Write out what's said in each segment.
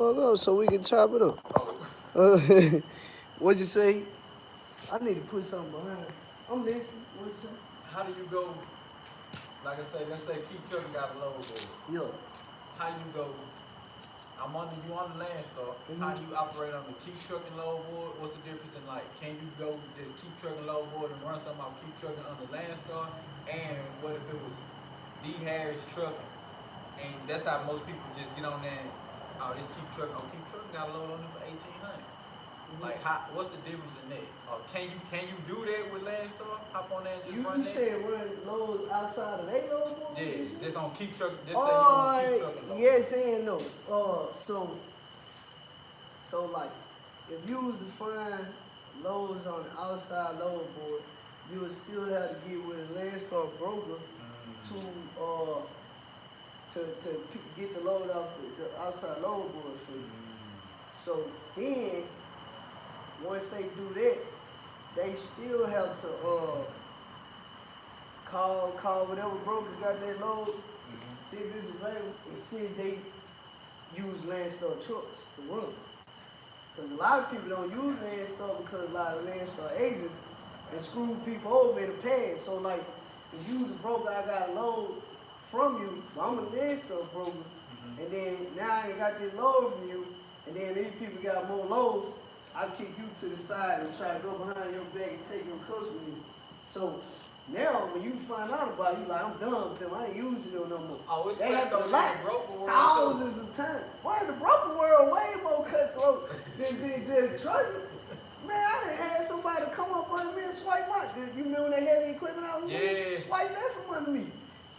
Up so we can chop it up. Oh, Uh, what'd you say? I need to put something behind. I'm listening. What'd you how do you go? Like I say, let's say Keith Trucking got a load board. say? Yeah. How you go? I'm under you on the land store. How do Mm-hmm. you operate on the Keep Trucking load board? What's the difference in like? Can you go just Keep Trucking load board and run something off Keep Trucking on the land store? And what if it was D Harris Trucking? And that's how most people just get on there. And, oh, this Keep Trucking. Oh, Keep Trucking got a load on it for 1,800. Mm-hmm. Like, how? What's the difference in that? Or can you do that with land store? Hop on there and just run You that? said run loads outside of they load board? Yeah, just on Keep Trucking. Just say you on Keep Oh, Trucking load. yes and no. So like, if you was to find loads on the outside load board, you would still have to get with a Landstar broker to get the load off the outside load board for you. So then, once they do that, they still have to call whatever brokers got that load, see if it's available, and see if they use Landstar trucks to run. Because a lot of people don't use Landstar because a lot of Landstar agents and screw people over in the past. So like, if you was a broker, I got a load from you, but I'm a Landstar broker, and then now I ain't got this load from you, and then these people got more loads, I kick you to the side and try to go behind your back and take your custody. So now when you find out about it, you like, I'm done with them, I ain't using them no more. Oh, it's They have to cutthroat lie in the broker world too. thousands of times. Why in the broker world way more cutthroat than just trucking? Man, I done had somebody come up under me and swipe my. You remember when they had the equipment out? Yeah. Swipe that from under me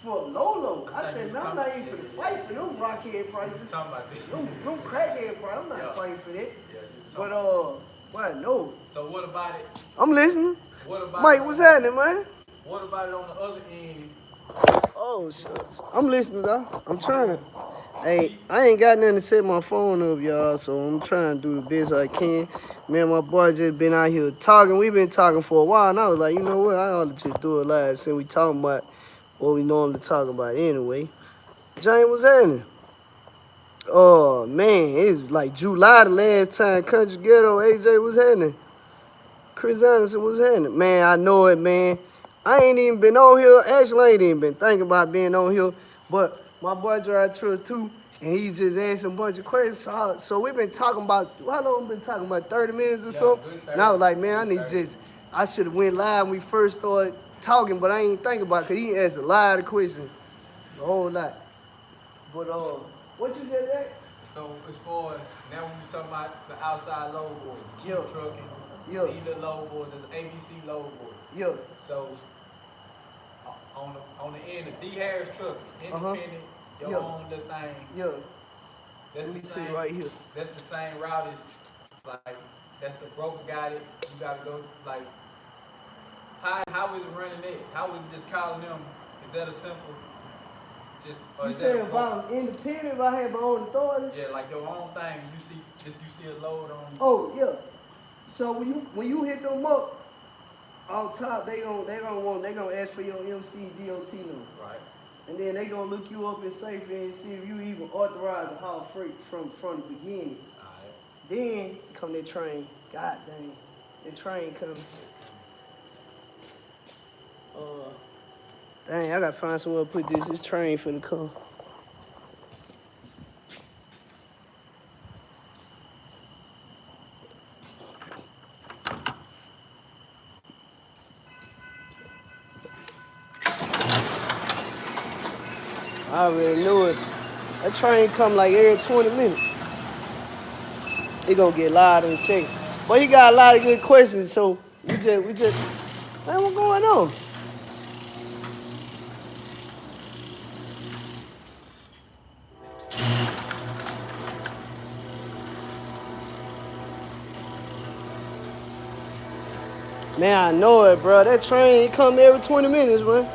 for low. I I think said, you man, I'm talking not about- even for the fight for them rockhead You prices. talking about this? Them crackhead prices. I'm not Yeah. fighting for that. Yeah, you was But talking what I know. So what about it? I'm listening. What about Mike, it what's on- happening, man? What about it on the other end? Oh, shucks. I'm listening, though. I'm trying to. Hey, I ain't got nothing to set my phone up, y'all, so I'm trying to do the best I can. Man, my boy just been out here talking. We've been talking for a while, and I was like, you know what? I ought to just do it live since we talking about what we normally talk about anyway. James, what's happening? Oh, man, it's like July the last time. Country Ghetto, AJ, what's happening? Chris Anderson, what's happening? Man, I know it, man. I ain't even been on here. Actually, I ain't even been thinking about being on here. But my boy drive truck too, and he just asking a bunch of questions. So we've been talking about, how long we been talking about? 30 minutes or so? good And I was like, man, I good need 30. just, I should have went live when we first started talking, but I ain't thinking about it, because he asked a lot of questions. A whole lot. But, what you just asked? So as far as now when we talking about the outside load board, Keep Yeah. Trucking, Yeah. either load board, there's ABC load board. Yeah. So on the end of D Harris Trucking, independent, your Yeah. own little thing. Yeah. That's Let me the see same. right here. That's the same route as like that's the broker got it. You gotta go like how is it running it? How is it just calling them? Is that a simple just or You is that saying a if I was independent, if I had my own authority? yeah, like your own thing, you see a load on Oh yeah. So when you hit them up, on top they gonna ask for your MC DOT number, right. and then they gonna look you up in Safety and see if you even authorized to haul freight from the beginning. Alright. Then come that train. God dang, the train coming. Dang, I gotta find somewhere to put this. This train finna come. I already knew it. That train come like every 20 minutes. It gonna get loud in a second. But he got a lot of good questions, so we just, man, what going on? Man, I know it, bro. That train come every 20 minutes, man.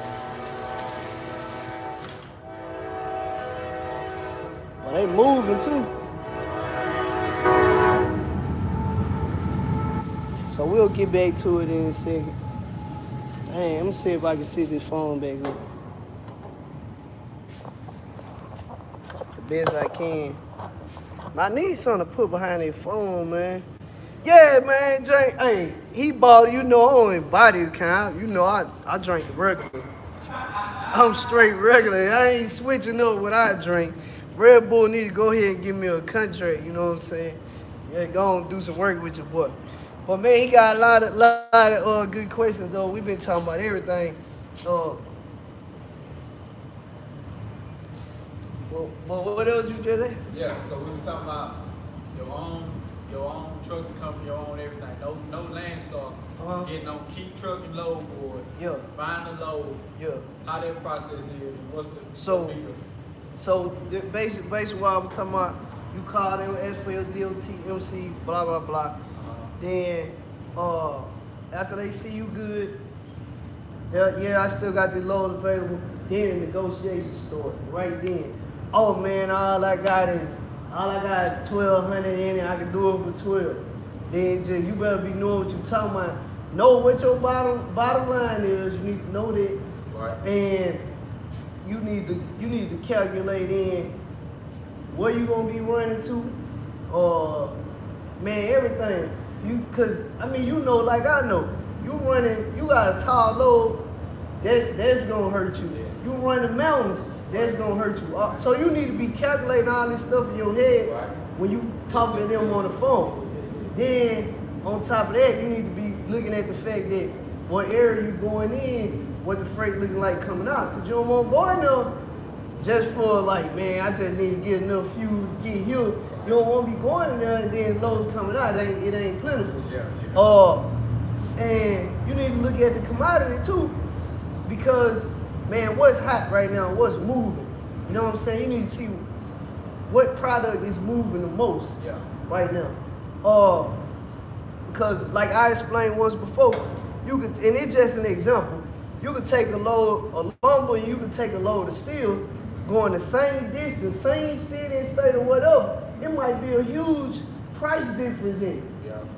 Well, they moving too. So we'll get back to it in a second. Dang, let me see if I can set this phone back up. The best I can. I need something to put behind their phone, man. Yeah, man, drink. Hey, he bought, you know, I don't even buy this kind. You know, I drink the regular. I'm straight regular. I ain't switching up what I drink. Red Bull need to go ahead and give me a contract, you know what I'm saying? Yeah, go on do some work with your boy. But man, he got a lot of good questions though. We've been talking about everything. Uh, but what else you just say? Yeah, so we was talking about your own trucking company, your own everything. No Landstar. Getting on Keep Trucking Load Board. Yeah. Find the load. Yeah. How that process is, and what's the So basically what I'm talking about, you call them SFL, DOT, MC, blah blah blah. Then after they see you good, yeah, I still got the load available. Then the negotiation start right then. Oh man, all I got 1,200 in it. I can do it for 12. Then just you better be knowing what you're talking about. Know what your bottom line is. You need to know that, right. And you need to calculate in where you gonna be running to, man, everything. Cause I mean, you know, like I know, you got a tall load, that's gonna hurt you. You running mountains, that's gonna hurt you. So you need to be calculating all this stuff in your head when you talking to them on the phone. Then on top of that, you need to be looking at the fact that what area you going in, what the freight looking like coming out. Cause you don't want to go in there just for like, man, I just need to get enough fuel to get here. You don't want to be going in there and then loads coming out. It ain't plentiful. And you need to look at the commodity too, because man, what's hot right now? What's moving? You know what I'm saying? You need to see what product is moving the most right now. Because like I explained once before, you could, and it's just an example. You could take a load of lumber and you could take a load of steel, going the same distance, same city, state, or whatever. It might be a huge price difference in it.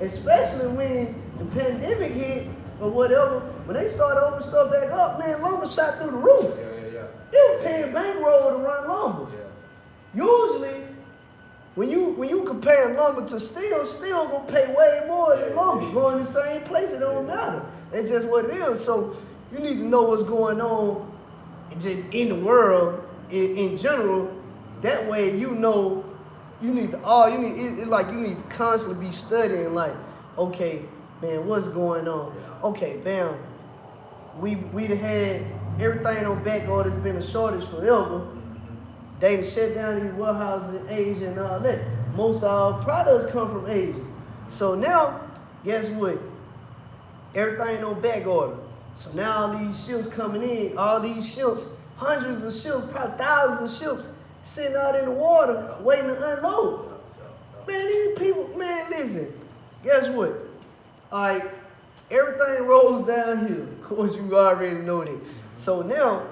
Especially when the pandemic hit or whatever. When they started opening stuff back up, man, lumber shot through the roof. They were paying bankroll to run lumber. Usually, when you compare lumber to steel gonna pay way more than lumber. Going the same place, it don't matter. That's just what it is. So you need to know what's going on just in the world in general. That way you know you need to constantly be studying like, okay, man, what's going on? Okay, bam. We done had everything on back order. It's been a shortage forever. They done shut down these warehouses in Asia and all that. Most of our products come from Asia. So now, guess what? Everything on back order. So now all these ships coming in, all these ships, hundreds of ships, probably thousands of ships sitting out in the water waiting to unload. Man, these people, man, listen. Guess what? All right, everything rolls downhill. Of course, you already know that. So now,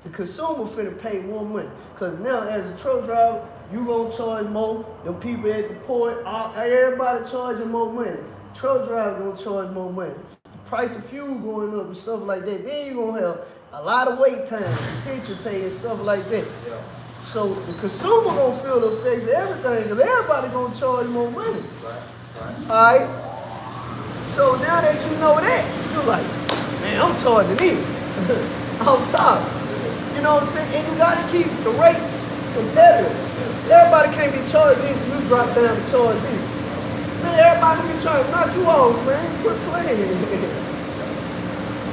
the consumer finna pay more money. Because now, as a truck driver, you gonna charge more. Them people at the port, everybody charging more money. Truck driver gonna charge more money. The price of fuel going up and stuff like that. Then you gonna have a lot of wait time, detention pay and stuff like that. So the consumer gonna feel the effects of everything, because everybody gonna charge more money. Alright? So now that you know that, you're like, man, I'm charging this. I'm top. You know what I'm saying? And you gotta keep the rates competitive. Everybody can't be charged this and you drop down to charge this. Man, everybody be trying to knock you off, man. Quit playing.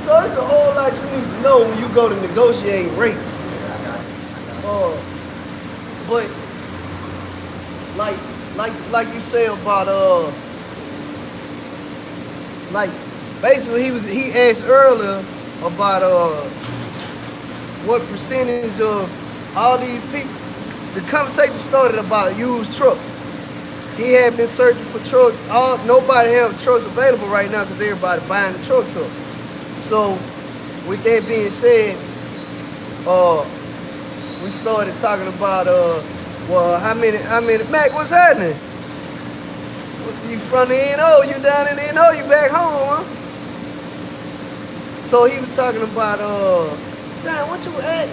So it's a whole lot you need to know when you go to negotiate rates. But like you say about like basically he asked earlier about what percentage of all these people. The conversation started about used trucks. He had been searching for trucks. Nobody have trucks available right now because everybody buying the trucks up. So with that being said, we started talking about well, how many Mac, what's happening? You from the NO, you down in the NO, you back home, huh? So he was talking about damn, what you asked?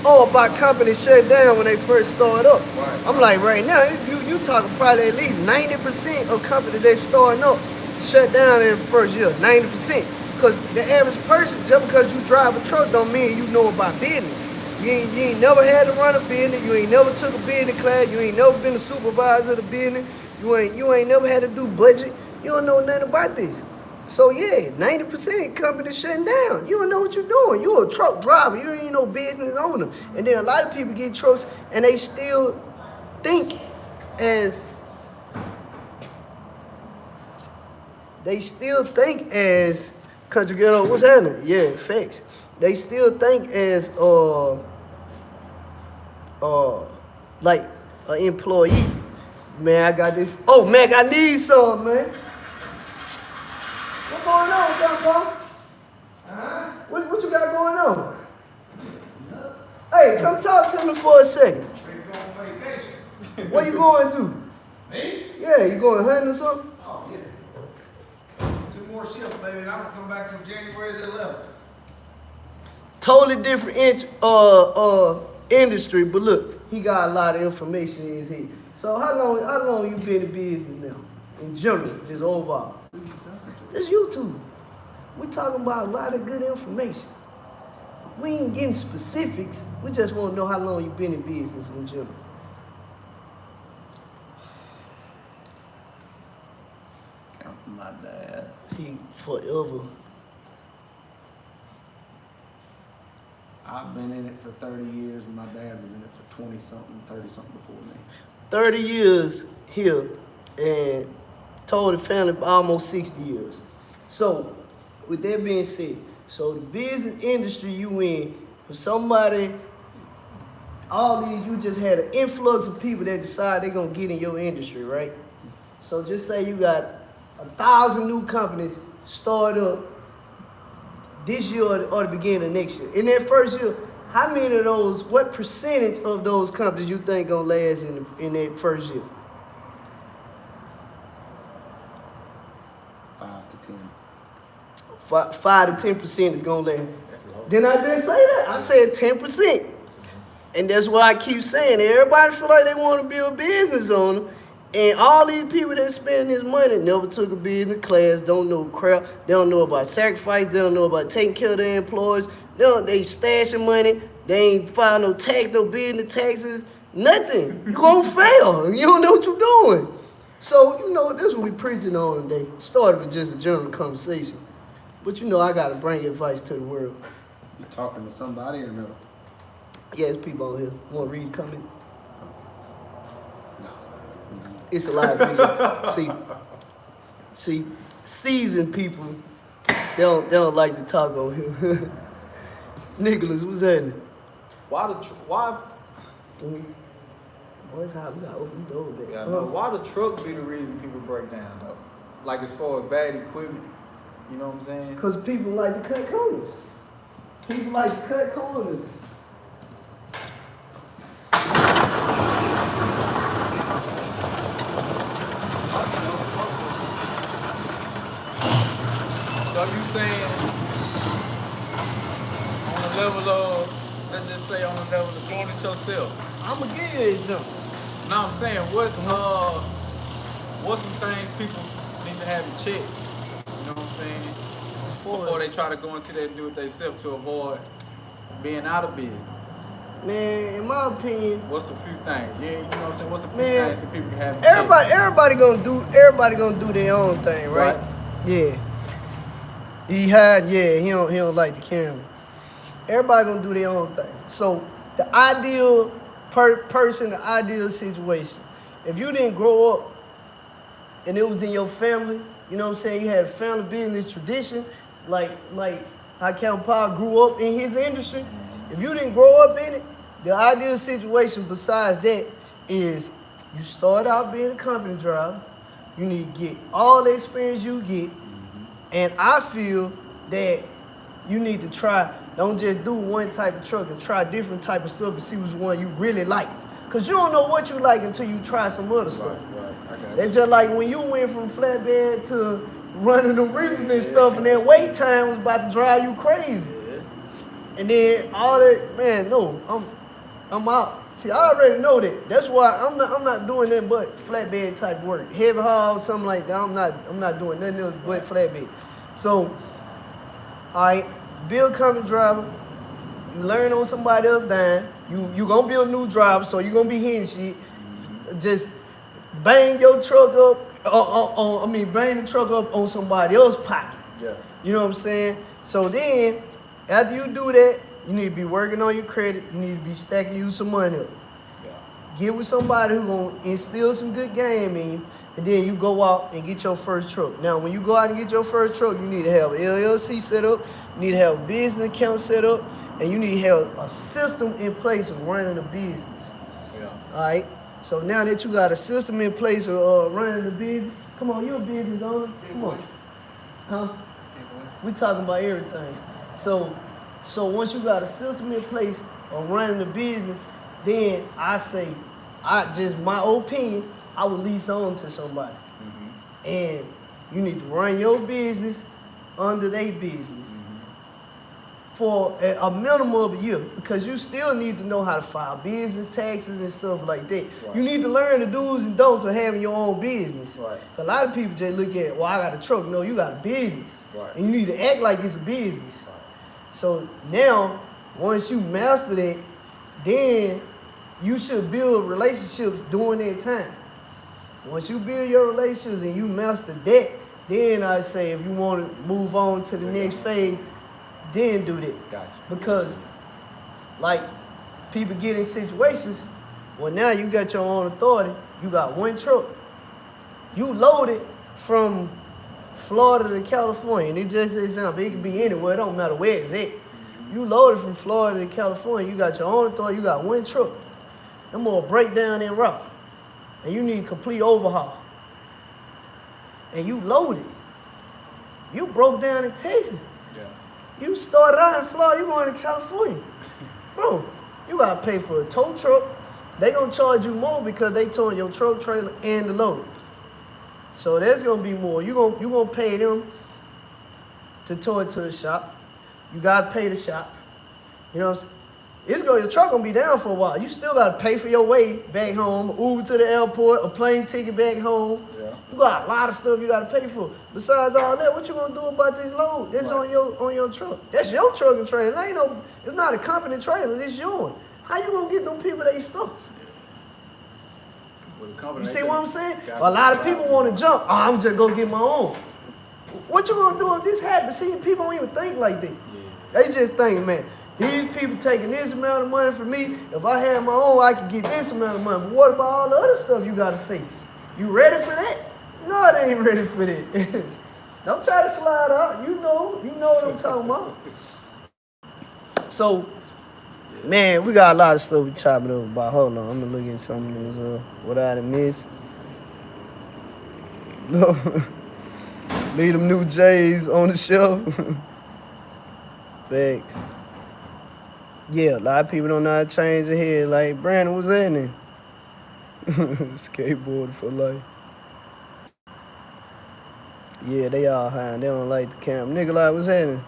Oh, about companies shut down when they first start up. Right. I'm like, right now, you talking probably at least 90% of companies that starting up shut down in the first year. 90%. Because the average person, just because you drive a truck don't mean you know about business. You ain't never had to run a business. You ain't never took a business class. You ain't never been a supervisor of the business. You ain't never had to do budget. You don't know nothing about this. So yeah, 90% companies shutting down. You don't know what you're doing. You're a truck driver. You ain't no business owner. And then a lot of people get trucks and they still think as country ghetto. What's happening? Yeah, facts. They still think as like an employee. Man, I got this. Oh man, I need some, man. What's going on, John? Huh? What you got going on? Hey, come talk to me for a second. We're going on vacation. Where you going to? Me? Yeah, you going hunting or something? Oh, yeah. 2 more shifts, baby, and I'm gonna come back on January the 11th. Totally different industry, but look, he got a lot of information in his head. So how long you been in business now? In general, just overall. It's YouTube. We talking about a lot of good information. We ain't getting specifics. We just want to know how long you been in business in general. Counting my dad. He forever. I've been in it for 30 years, and my dad was in it for 20-something, 30-something before me. 30 years here and told the family almost 60 years. So, with that being said, so the business industry you in, for somebody, all these, you just had an influx of people that decide they're gonna get in your industry, right? So just say you got 1,000 new companies start up this year or the beginning of next year. In that first year, how many of those, what percentage of those companies you think gonna last in that first year? 5 to 10. 5 to 10% is gonna last. Didn't I just say that? I said 10%. And that's why I keep saying it. Everybody feel like they want to be a business owner. And all these people that spend this money never took a business class, don't know crap, they don't know about sacrifice, they don't know about taking care of their employees, they stashing money, they ain't file no tax, no business taxes, nothing. You gonna fail. You don't know what you're doing. So, you know, that's what we preaching on today. Started with just a general conversation. But you know I gotta bring advice to the world. You talking to somebody or no? Yeah, there's people on here. Wanna read the comment? No. It's a live video. See, seasoned people, they don't like to talk on here. Nicholas, what's happening? Why Boys, how we gotta open the door back. Yeah, no, why the truck be the reason people break down though? Like as far as bad equipment, you know what I'm saying? Cause people like to cut corners. People like to cut corners. So you saying on the level of, let's just say on the level of doing it yourself? I'ma give you something. No, I'm saying what's some things people need to have in check? You know what I'm saying? Before they try to go into that and do it themselves to avoid being out of business. Man, in my opinion, What's a few things? Yeah, you know what I'm saying? What's a few Man, things that people can have in check? everybody gonna do their own thing, right? Yeah. He don't like the camera. Everybody gonna do their own thing. So the ideal person, the ideal situation. If you didn't grow up and it was in your family, you know what I'm saying, you had a family business tradition, like how Count Paul grew up in his industry. If you didn't grow up in it, the ideal situation besides that is you start out being a company driver. You need to get all the experience you get. And I feel that you need to try, don't just do one type of truck and try different type of stuff and see which one you really like. Cause you don't know what you like until you try some other stuff. Right. I got It's just like when you went from flatbed to running the reefers and stuff and that wait time was about to drive you crazy. And then all that, man, no, I'm out. See, I already know that. That's why I'm not doing that but flatbed type work. Heavy haul, something like that. I'm not doing nothing else but flatbed. So, alright, build company driver, you learn on somebody else dime. You gonna be a new driver, so you gonna be hitting shit. Just bang your truck up bang the truck up on somebody else's pocket. Yeah. You know what I'm saying? So then, after you do that, you need to be working on your credit. You need to be stacking you some money up. Yeah. Get with somebody who gonna instill some good game in you, and then you go out and get your first truck. Now, when you go out and get your first truck, you need to have an LLC set up, you need to have a business account set up, and you need to have a system in place of running the business. Yeah. All right. So now that you got a system in place of running the business, come on, you a business owner. Come on, huh? We talking about everything. So once you got a system in place of running the business, then I say, my opinion, I would lease on to somebody. And you need to run your business under their business for a minimum of a year, because you still need to know how to file business taxes and stuff like that. Right. You need to learn the do's and don'ts of having your own business. Right. A lot of people just look at, well, I got a truck. No, you got a business. Right. And you need to act like it's a business. So now, once you master that, then you should build relationships during that time. Once you build your relationships and you master that, then I say if you want to move on to the next phase, then do that. Gotcha. Because, like, people get in situations, well, now you got your own authority, you got one truck. You loaded from Florida to California, and it just an example, it could be anywhere, it don't matter where it's at. You loaded from Florida to California, you got your own authority, you got one truck. Them more break down that route, and you need complete overhaul. And you loaded. You broke down in Texas. Yeah. You started out in Florida, you going to California. Bro, you gotta pay for a tow truck. They gonna charge you more because they towing your truck, trailer, and the load. So there's gonna be more. You gonna pay them to tow it to the shop. You gotta pay the shop. You know what I'm saying? Your truck gonna be down for a while. You still gotta pay for your way back home, Uber to the airport, a plane ticket back home. Yeah. You got a lot of stuff you gotta pay for. Besides all that, what you gonna do about this load? That's Right. on your truck. That's your truck and trailer. It's not a company trailer. It's yours. How you gonna get them people their stuff? With the company, You they see what I'm saying? Gotcha. A lot of people want to jump. Oh, I'm just gonna get my own. What you gonna do if this happens? See, people don't even think like that. Yeah. They just think, man, these people taking this amount of money from me. If I had my own, I could get this amount of money. But what about all the other stuff you gotta face? You ready for that? No, they ain't ready for that. Don't try to slide out. You know what I'm talking about. So, man, we got a lot of stuff we chopping up about. Hold on, I'm gonna look at some of this. What I done missed. No, need them new J's on the shelf. Facts. Yeah, a lot of people don't know how to change their head. Like, Brandon, what's happening? Skateboard for life. Yeah, they all high. They don't like the camera. Nigga, like, what's happening?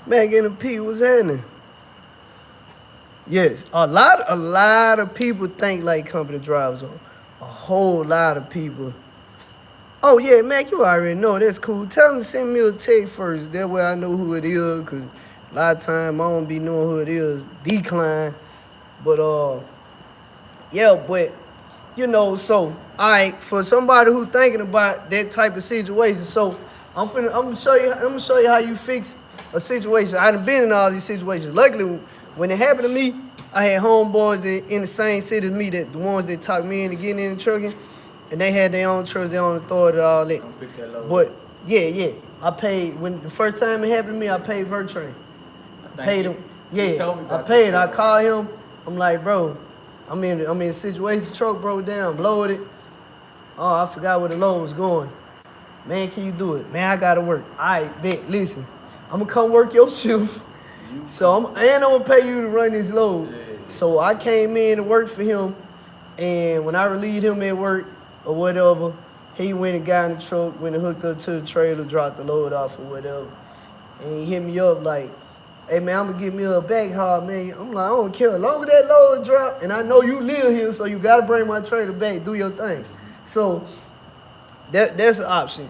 Mac and the P, what's happening? Yes, a lot of people think like company drivers are. A whole lot of people. Oh yeah, Mac, you already know. That's cool. Tell them to send me a text first. That way I know who it is. Cause a lot of time I don't be knowing who it is. Decline. But yeah, but so alright, for somebody who thinking about that type of situation, so I'm gonna show you how you fix a situation. I done been in all these situations. Luckily, when it happened to me, I had homeboys in the same city as me, that the ones that talked me into getting in the trucking, and they had their own trucks, their own authority, all that. Come pick that load But up. yeah, I paid when the first time it happened to me. I paid Vertrain. Paid him. You told me Yeah, I about paid. that. I called him. I'm like, bro, I'm in a situation. The truck broke down, blowed it. Oh, I forgot where the load was going. Man, can you do it? Man, I gotta work. All right, bet. Listen, I'm gonna come work your shift. So I'm gonna pay you to run this load. Yeah. So I came in to work for him, and when I relieved him at work or whatever, he went and got in the truck, went and hooked up to the trailer, dropped the load off or whatever. and he hit me up like, hey man, I'm gonna give me a back hard, man. I'm like, I don't care. As long as that load drop, and I know you live here, so you gotta bring my trailer back, do your thing. So that's an option.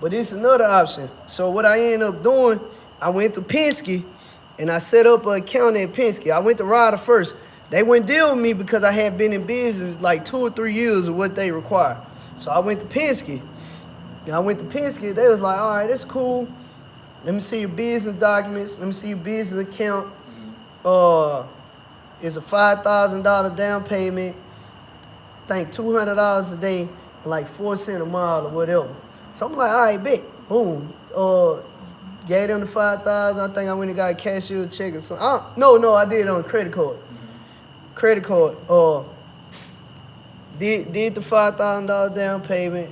But it's another option. So what I ended up doing, I went to Penske and I set up an account at Penske. I went to Ryder first. They wouldn't deal with me because I had been in business like 2 or 3 years of what they require. So I went to Penske. And I went to Penske. They was like, all right, that's cool. Let me see your business documents. Let me see your business account. It's a $5,000 down payment. I think $200 a day, like 4 cents a mile or whatever. So I'm like, all right, bet. Boom. Gave them the 5,000. I think I went and got a cashier check or something. No, I did it on a credit card. Credit card. Did the $5,000 down payment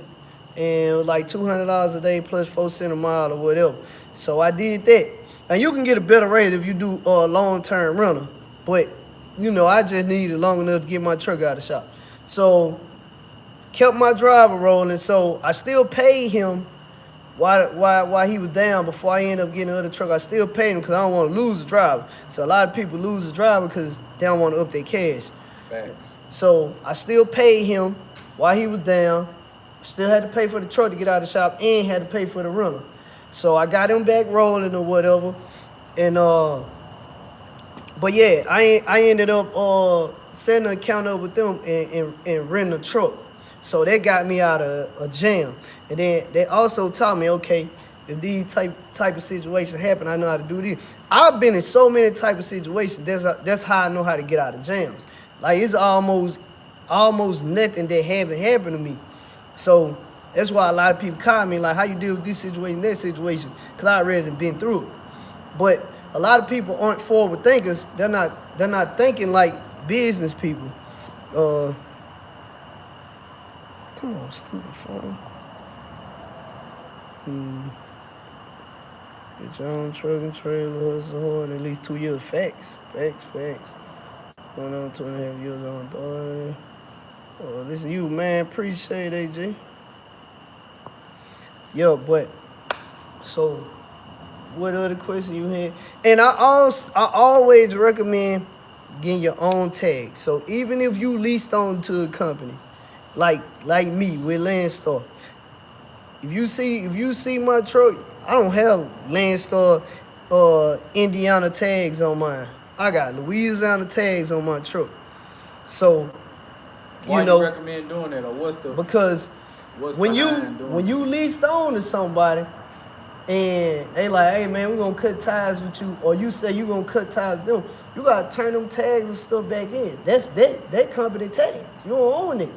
and it was like $200 a day plus 4 cents a mile or whatever. So I did that. And you can get a better rate if you do a long-term rental. But, you know, I just needed long enough to get my truck out of the shop. So kept my driver rolling. So I still paid him while he was down before I ended up getting another truck. I still paid him because I don't want to lose the driver. So a lot of people lose the driver because they don't want to up their cash. Facts. So I still paid him while he was down. Still had to pay for the truck to get out of the shop and had to pay for the rental. So I got him back rolling or whatever. And but yeah, I ended up setting an account up with them and renting a truck. So that got me out of a jam. And then they also taught me, okay, if these type of situations happen, I know how to do this. I've been in so many type of situations. That's how I know how to get out of jams. Like it's almost nothing that haven't happened to me. So that's why a lot of people call me like, how you deal with this situation, that situation? Because I already been through it. But a lot of people aren't forward thinkers. They're not thinking like business people. Come on, stupid phone. Get your own truck and trailer, hustle hard, at least 2 years. Facts. Going on 2.5 years on daughter. Oh, this is you, man. Appreciate it, AJ. Yo, but so what other question you had? And I always recommend getting your own tag. So even if you leased on to a company, like me with Landstar, if you see my truck, I don't have Landstar Indiana tags on mine. I got Louisiana tags on my truck. So Why you recommend doing that, or because when you leased on to somebody and they like, hey man, we're gonna cut ties with you, or you say you're gonna cut ties with them, you gotta turn them tags and stuff back in. That's that company tag. You don't own it.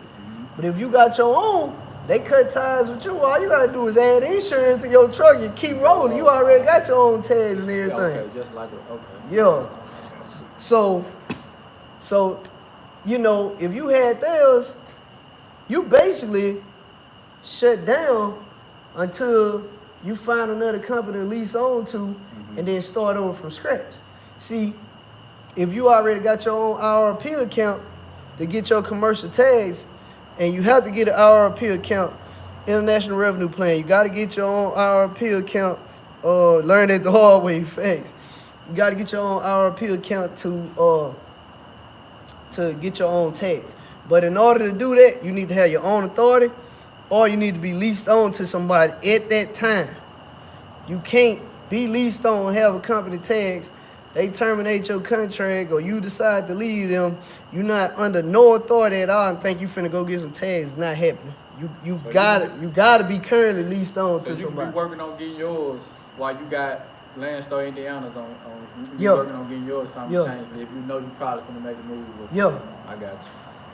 But if you got your own, they cut ties with you. All you gotta do is add insurance to your truck and keep rolling. You already got your own tags and everything. Okay, just like it. Okay. Yeah. So, you know, if you had theirs, you basically shut down until you find another company to lease on to and then start over from scratch. See, if you already got your own IRP account to get your commercial tags, and you have to get an IRP account, International Revenue Plan, you got to get your own IRP account, learn it the hard way, facts. You got to get your own IRP account to get your own tags. But in order to do that, you need to have your own authority, or you need to be leased on to somebody at that time. You can't be leased on, have a company tags, they terminate your contract, or you decide to leave them, you're not under no authority at all and think you finna go get some tags. It's not happening. You gotta be currently leased on to somebody. So you can be working on getting yours while you got Landstar Indiana's on you be working on getting yours simultaneously if you know you probably gonna make a move with them. I got you.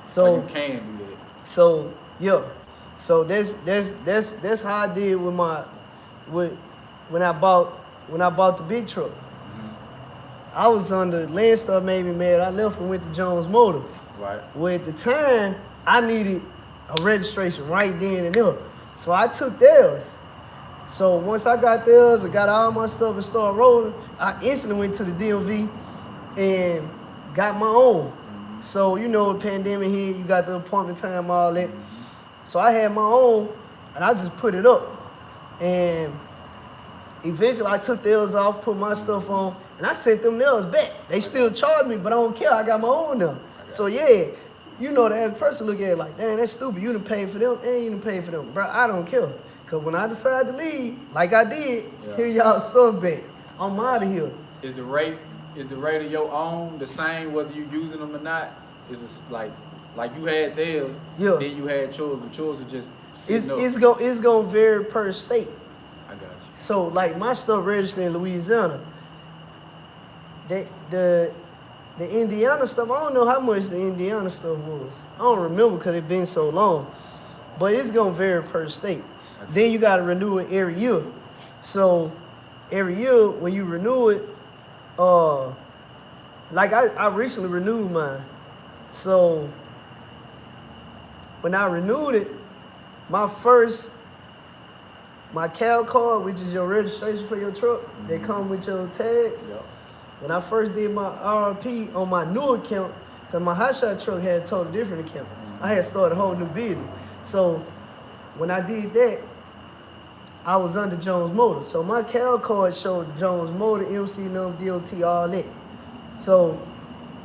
So you can do that. So So that's how I did with when I bought the big truck. I was under Landstar made me mad. I left and went to Jones Motor. Right. Well, at the time, I needed a registration right then and there. So I took theirs. So once I got theirs, I got all my stuff and started rolling, I instantly went to the DMV and got my own. So, you know, the pandemic here, you got the appointment time, all that. So I had my own, and I just put it up. And eventually I took the L's off, put my stuff on, and I sent them nails back. They still charge me, but I don't care. I got my own now. So yeah, you know, the average person look at it like, dang, that's stupid. You done paid for them, and you done paid for them. Bro, I don't care. Cause when I decide to leave, like I did, here y'all stuff back. I'm out of here. Is the rate of your own the same whether you using them or not? Is it like you had theirs, Yeah. then you had yours, but yours are just It's sitting up. it's gonna vary per state. I got you. So like my stuff registered in Louisiana. The Indiana stuff, I don't know how much the Indiana stuff was. I don't remember because it's been so long. But it's gonna vary per state. Then you gotta renew it every year. So every year when you renew it, like I recently renewed mine. So when I renewed it, my Cal card, which is your registration for your truck, they come with your tags. Yep. When I first did my RRP on my new account, because my hotshot truck had a totally different account, I had started a whole new business. So when I did that, I was under Jones Motor. So my Cal card showed Jones Motor, MC, DOT, all that. So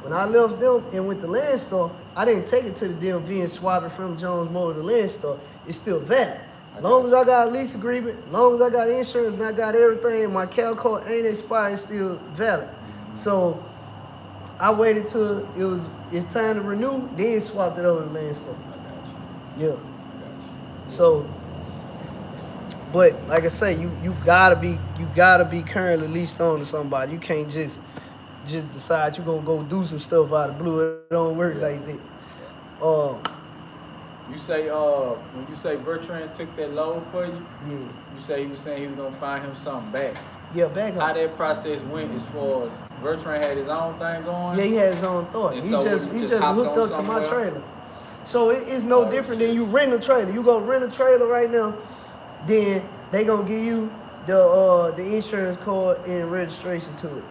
when I left them and went to Landstar, I didn't take it to the DMV and swap it from Jones Motor to Landstar. It's still valid. As long as I got a lease agreement, as long as I got insurance and I got everything, and my Cal card ain't expired, it's still valid. So I waited till it's time to renew, then swapped it over to Landstar. Yeah. So, but like I say, you gotta be currently leased on to somebody. You can't just decide you're gonna go do some stuff out of blue. It don't work like that. You say when you say Bertrand took that load for you, Yeah. you say he was saying he was gonna find him something back. Yeah, back How up. that process went as far as Bertrand had his own thing going? Yeah, he had his own thought. And He so just you he just just hopped hooked on up to my somewhere? trailer. So it's no Oh, different it's than you rent a trailer. You go rent a trailer right now, then they gonna give you the insurance card and registration to it.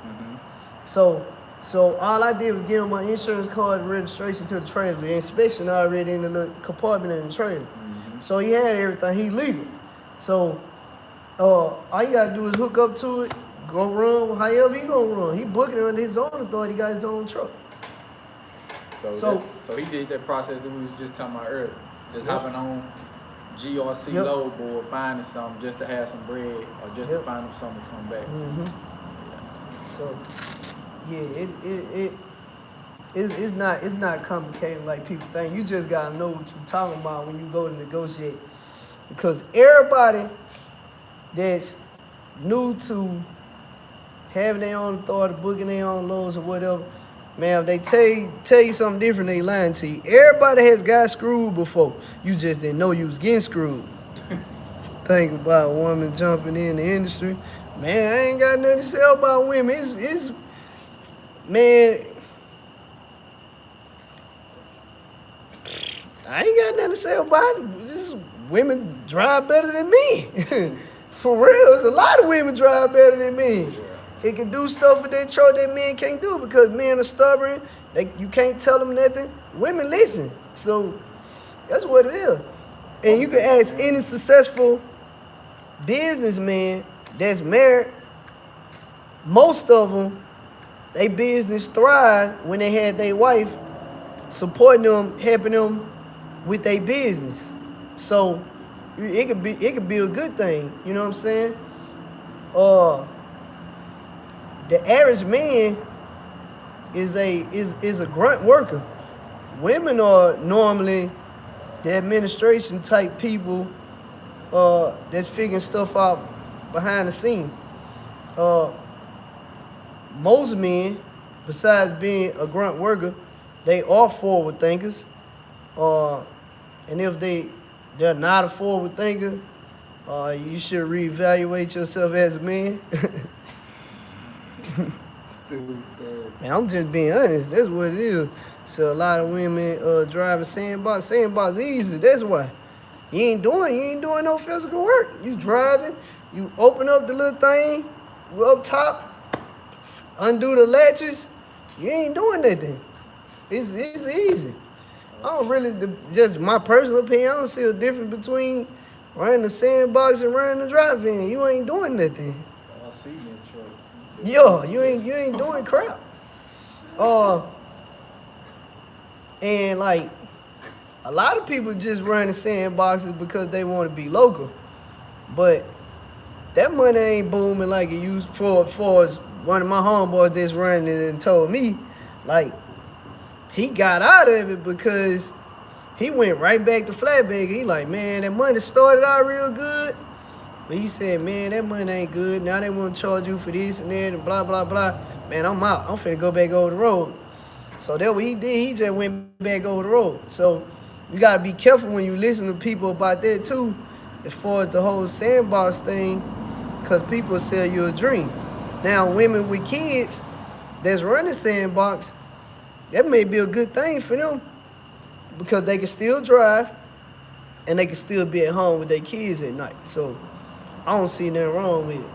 So all I did was give him my insurance card and registration to the trailer. The inspection already in the little compartment in the trailer. So he had everything. He legal. So all you gotta do is hook up to it, go run however he gonna run. He booking it under his own authority. He got his own truck. So he did that process that we was just talking about earlier. Just hopping on GRC Yep. load board, finding something just to have some bread or just to Yep. find him something to come back. So yeah, it's not complicated like people think. You just gotta know what you're talking about when you go to negotiate. Because everybody that's new to having their own authority, booking their own loads or whatever, man, if they tell you something different, they lying to you. Everybody has got screwed before. You just didn't know you was getting screwed. Think about a woman jumping in the industry. Man, I ain't got nothing to say about women. It's man, I ain't got nothing to say about it. Just women drive better than me. For real, there's a lot of women drive better than me. They can do stuff with their truck that men can't do because men are stubborn. You can't tell them nothing. Women listen. So that's what it is. And you can ask any successful businessman that's married, most of them, they business thrive when they had their wife supporting them, helping them with their business. So it could be a good thing. You know what I'm saying? The average man is a grunt worker. Women are normally the administration type people that's figuring stuff out behind the scene. Most men, besides being a grunt worker, they are forward thinkers. And if they're not a forward thinker, you should reevaluate yourself as a man. Man, I'm just being honest. That's what it is. So a lot of women driving sandbox. Sandbox easy. That's why. You ain't doing no physical work. You driving. You open up the little thing up top, undo the latches. You ain't doing nothing. It's easy. I don't really, just my personal opinion, I don't see a difference between running the sandbox and running the drive-in. You ain't doing nothing. Yeah, you ain't doing crap. Uh, and like a lot of people just run the sandboxes because they want to be local, but that money ain't booming like it used for as one of my homeboys that's running it and told me, like he got out of it because he went right back to flatbed. He like, man, that money started out real good, but he said, man, that money ain't good. Now they want to charge you for this and that and blah blah blah. Man, I'm out. I'm finna go back over the road. So that what he did. He just went back over the road. So you gotta be careful when you listen to people about that too, as far as the whole sandbox thing, because people sell you a dream. Now, women with kids that's running sandbox, that may be a good thing for them because they can still drive and they can still be at home with their kids at night. So I don't see nothing wrong with it.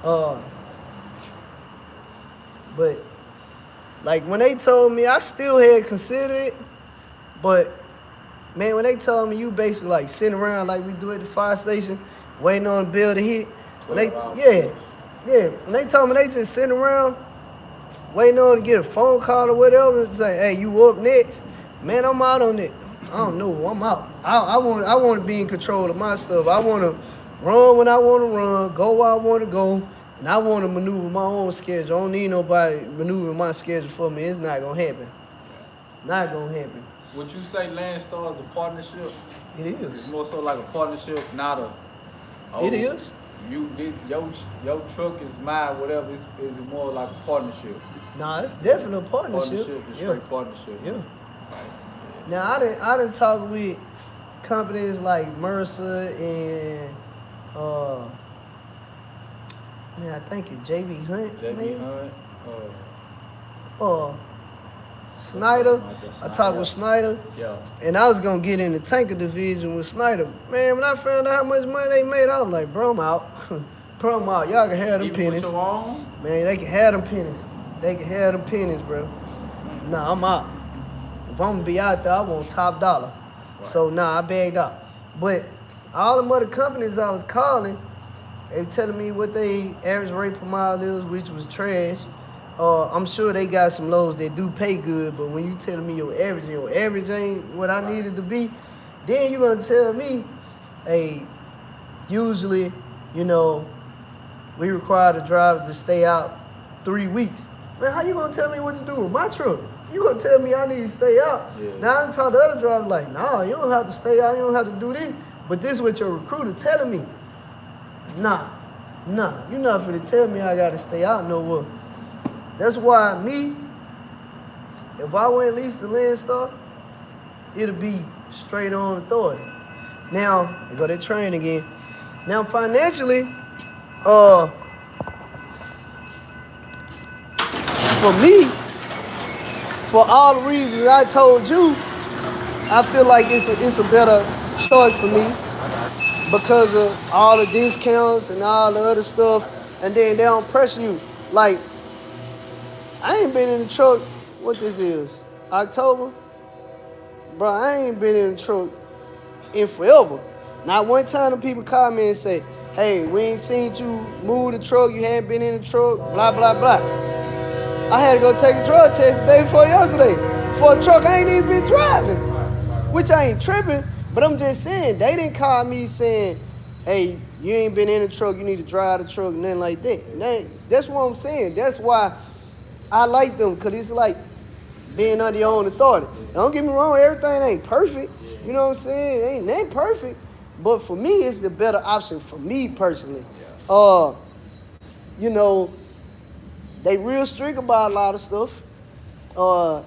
Uh, but like when they told me, I still had considered it, but man, when they told me you basically like sitting around like we do at the fire station, waiting on the bill to hit. When they, 12 hours. yeah. When they told me they just sitting around waiting on to get a phone call or whatever and say, hey, you up next? Man, I'm out on it. I don't know. I'm out. I want to be in control of my stuff. I want to run when I want to run, go where I want to go, and I want to maneuver my own schedule. I don't need nobody maneuvering my schedule for me. It's not gonna happen. Not gonna happen. Would you say Landstar is a partnership? It It's is. more so like a partnership, not a. It is. Your truck is mine. Whatever. Is it more like a partnership? Nah, it's definitely a partnership. Just Yeah. straight partnership. Yeah. Now I didn't talk with companies like Mercer and man, I think it's JB Hunt. JB maybe? Hunt. Snyder. Something like that, I talked with Snyder, Yeah. and I was gonna get in the tanker division with Snyder. Man, when I found out how much money they made, I was like, bro, I'm out. Bro, I'm out. Y'all can have them Even pennies. with your own? Man, they can have them pennies. They can have them pennies, bro. Nah, I'm out. If I'm gonna be out there, I want top dollar. Right. So nah, I bagged out. But all them other companies I was calling, they were telling me what they average rate per mile is, which was trash. I'm sure they got some loads that do pay good, but when you telling me your average ain't what I needed to be, then you gonna tell me, hey, usually, you know, we require the driver to stay out 3 weeks. Man, how you gonna tell me what to do with my truck? You gonna tell me I need to stay out? Yeah. Now I done told the other driver like, nah, you don't have to stay out, you don't have to do this. But this is what your recruiter telling me. Nah, you're not finna tell me I gotta stay out nowhere. That's why if I went lease to Landstar, it'll be straight on authority. Now, they go that train again. Now financially, for me, for all the reasons I told you, I feel like it's a better choice for me because of all the discounts and all the other stuff, and then they don't pressure you. Like, I ain't been in the truck, what this is, October? Bro, I ain't been in the truck in forever. Not one time the people call me and say, hey, we ain't seen you move the truck, you hadn't been in the truck, blah, blah, blah. I had to go take a drug test the day before yesterday for a truck I ain't even been driving, which I ain't tripping, but I'm just saying, they didn't call me saying, hey, you ain't been in the truck, you need to drive the truck, nothing like that. That's what I'm saying. That's why I like them, because it's like being under your own authority. Don't get me wrong, everything ain't perfect. You know what I'm saying? It ain't perfect. But for me, it's the better option for me personally. You know, they real strict about a lot of stuff.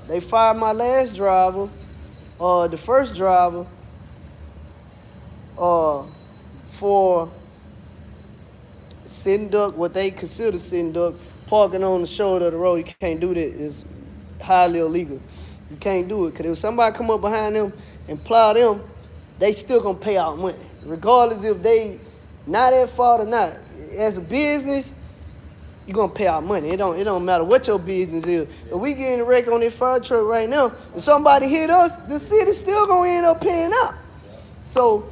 They fired my last driver, the first driver, for sitting duck, what they consider sitting duck, parking on the shoulder of the road. You can't do that. It's highly illegal. You can't do it. Because if somebody come up behind them and plow them, they still going to pay out money. Regardless if they not at fault or not. As a business, you're going to pay out money. It don't matter what your business is. If we get in a wreck on this fire truck right now, and somebody hit us, the city's still going to end up paying out. So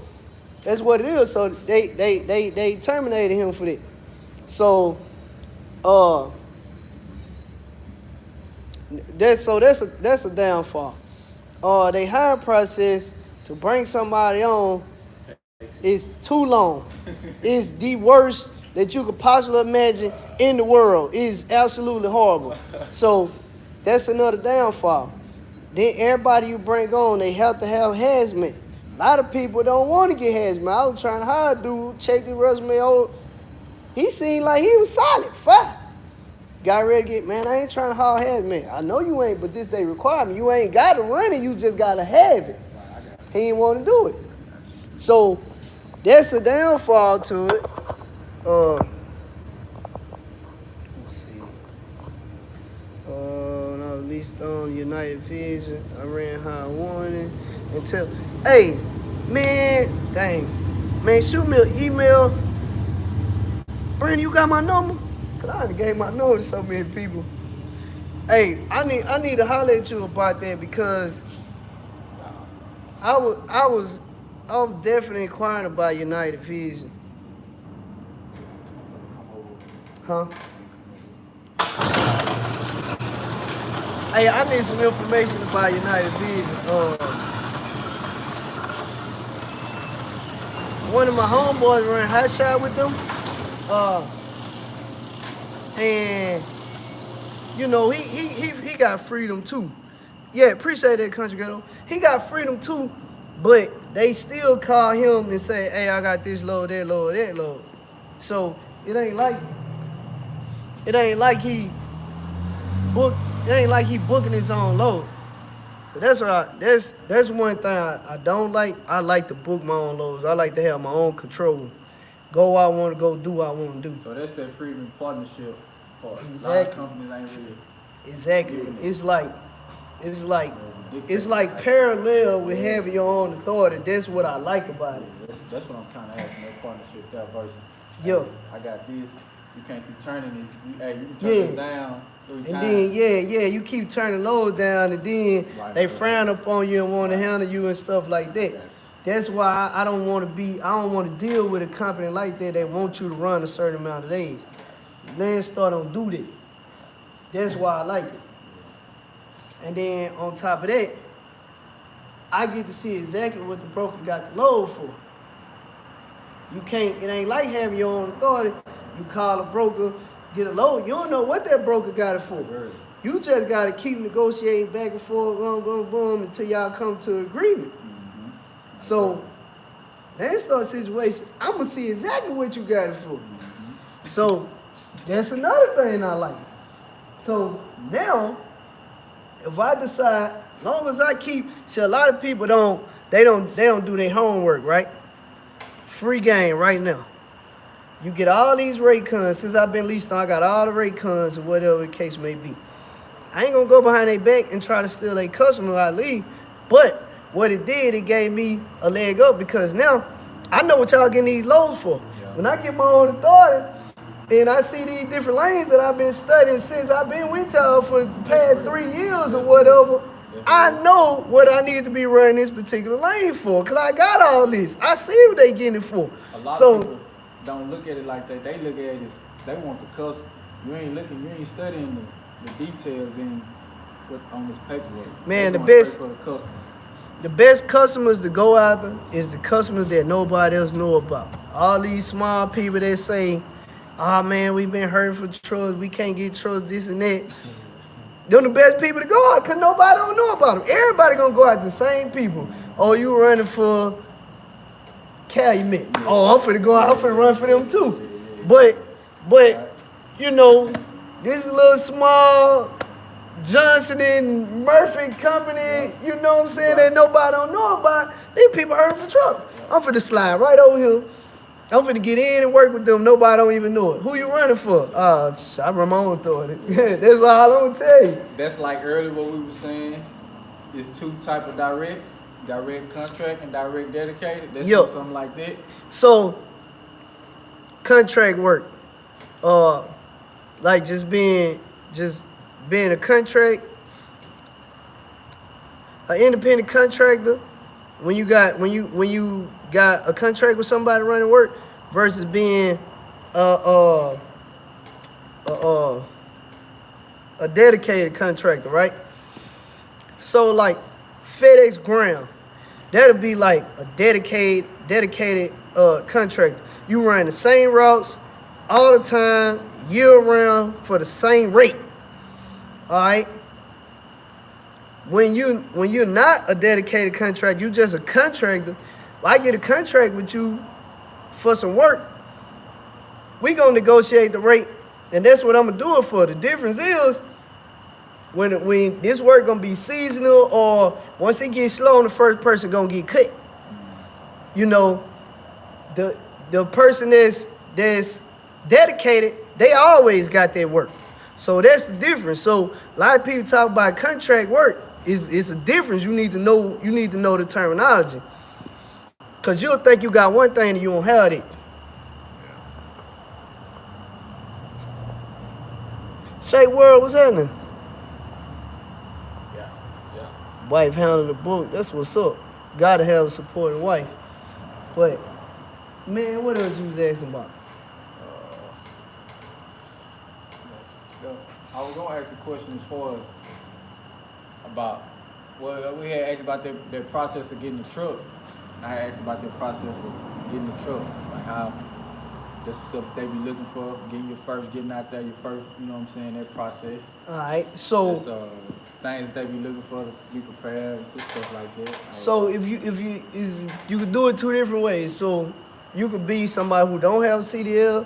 that's what it is. So they terminated him for that. So Uh, that's a downfall. They hiring process to bring somebody on is too long. It's the worst that you could possibly imagine in the world. It's absolutely horrible. So that's another downfall. Then everybody you bring on, they have to have hazmat. A lot of people don't want to get hazmat. I was trying to hire a dude, check the resume out. He seemed like he was solid, fine. Got ready to get, man, I ain't trying to hire hazmat. I know you ain't, but this they requirement. You ain't got to run it, you just got to have it. He didn't want to do it. So that's a downfall to it. Let's see. Now released on United Vision. I ran high warning until, hey, man, dang. Man, shoot me an email. Brandon, you got my number? Cause I done gave my number to so many people. Hey, I need to holler at you about that because I was definitely inquiring about United Vision. Huh? Hey, I need some information about United Vision. One of my homeboys ran hot shot with them. And you know, he got freedom too. Yeah, appreciate that, Country Ghetto. He got freedom too, but they still call him and say, hey, I got this load, that load, that load. So it ain't like he booking his own load. So that's one thing I don't like. I like to book my own loads. I like to have my own control. Go where I want to go, do what I want to do. So that's that freedom partnership part. Exactly. A lot of companies ain't really. Exactly. It's like parallel with having your own authority. That's what I like about it. That's what I'm kind of asking, that partnership, that version. Yeah. Hey, I got this. You can't keep turning this. Hey, you can turn this down 3 times. And then, you keep turning loads down, and then they frown upon you and want to handle you and stuff like that. That's why I don't want to deal with a company like that that want you to run a certain amount of days. Landstar don't do that. That's why I like it. And then on top of that, I get to see exactly what the broker got the load for. It ain't like having your own authority. You call a broker, get a load. You don't know what that broker got it for. You just got to keep negotiating back and forth, boom, until y'all come to agreement. So, Landstar situation, I'm going to see exactly what you got it for. So, that's another thing I like. So, now, if I decide, as long as I see, a lot of people don't do their homework, right? Free game right now. You get all these rate cons. Since I've been leased on, I got all the rate cons or whatever the case may be. I ain't gonna go behind their back and try to steal their customer I leave. But what it did, it gave me a leg up because now I know what y'all getting these loads for. When I get my own authority and I see these different lanes that I've been studying since I've been with y'all for the past 3 years or whatever, I know what I need to be running this particular lane for because I got all this. I see what they getting it for. A lot of people don't look at it like that. They look at it as they want the customer. You ain't studying the details on this paperwork. Man, the best customers to go after is the customers that nobody else know about. All these small people that say, oh man, we've been hurting for trucks, we can't get trucks, this and that. They're the best people to go out because nobody don't know about them. Everybody gonna go out the same people. Oh, you running for Calumet. Oh, I'm finna go out, I'm finna run for them too. But, you know, this little small Johnson and Murphy company, you know what I'm saying, that nobody don't know about, these people hurting for trucks. I'm finna slide right over here. I'm finna get in and work with them. Nobody don't even know it. Who you running for? I run my own authority. That's all I'm gonna tell you. That's like earlier what we were saying. It's 2 type of direct contract and direct dedicated. That's something like that. So, contract work, like just being a contract, an independent contractor. When you got a contract with somebody running work versus being a dedicated contractor, right? So like FedEx Ground, that'll be like a dedicated contractor. You run the same routes all the time, year round for the same rate. All right. When you're not a dedicated contractor, you just a contractor. I get a contract with you for some work. We gonna negotiate the rate, and that's what I'm gonna do it for. The difference is when this work gonna be seasonal, or once it gets slow, the first person gonna get cut. You know, the person that's dedicated, they always got their work. So that's the difference. So a lot of people talk about contract work. It's a difference. You need to know the terminology. Cause you'll think you got one thing and you don't have it. Say world, what's happening? Yeah. Wife handling the book. That's what's up. Gotta have a supporting wife. But man, what else you was asking about? I was gonna ask a question as far as about, well, we had asked about their process of getting the truck. I had asked about their process of getting the truck, like how that's the stuff they be looking for, getting out there, your first, you know what I'm saying, that process. All right, so Just, things that they be looking for to be prepared, just stuff like that. so if you could do it two different ways. So you could be somebody who don't have a CDL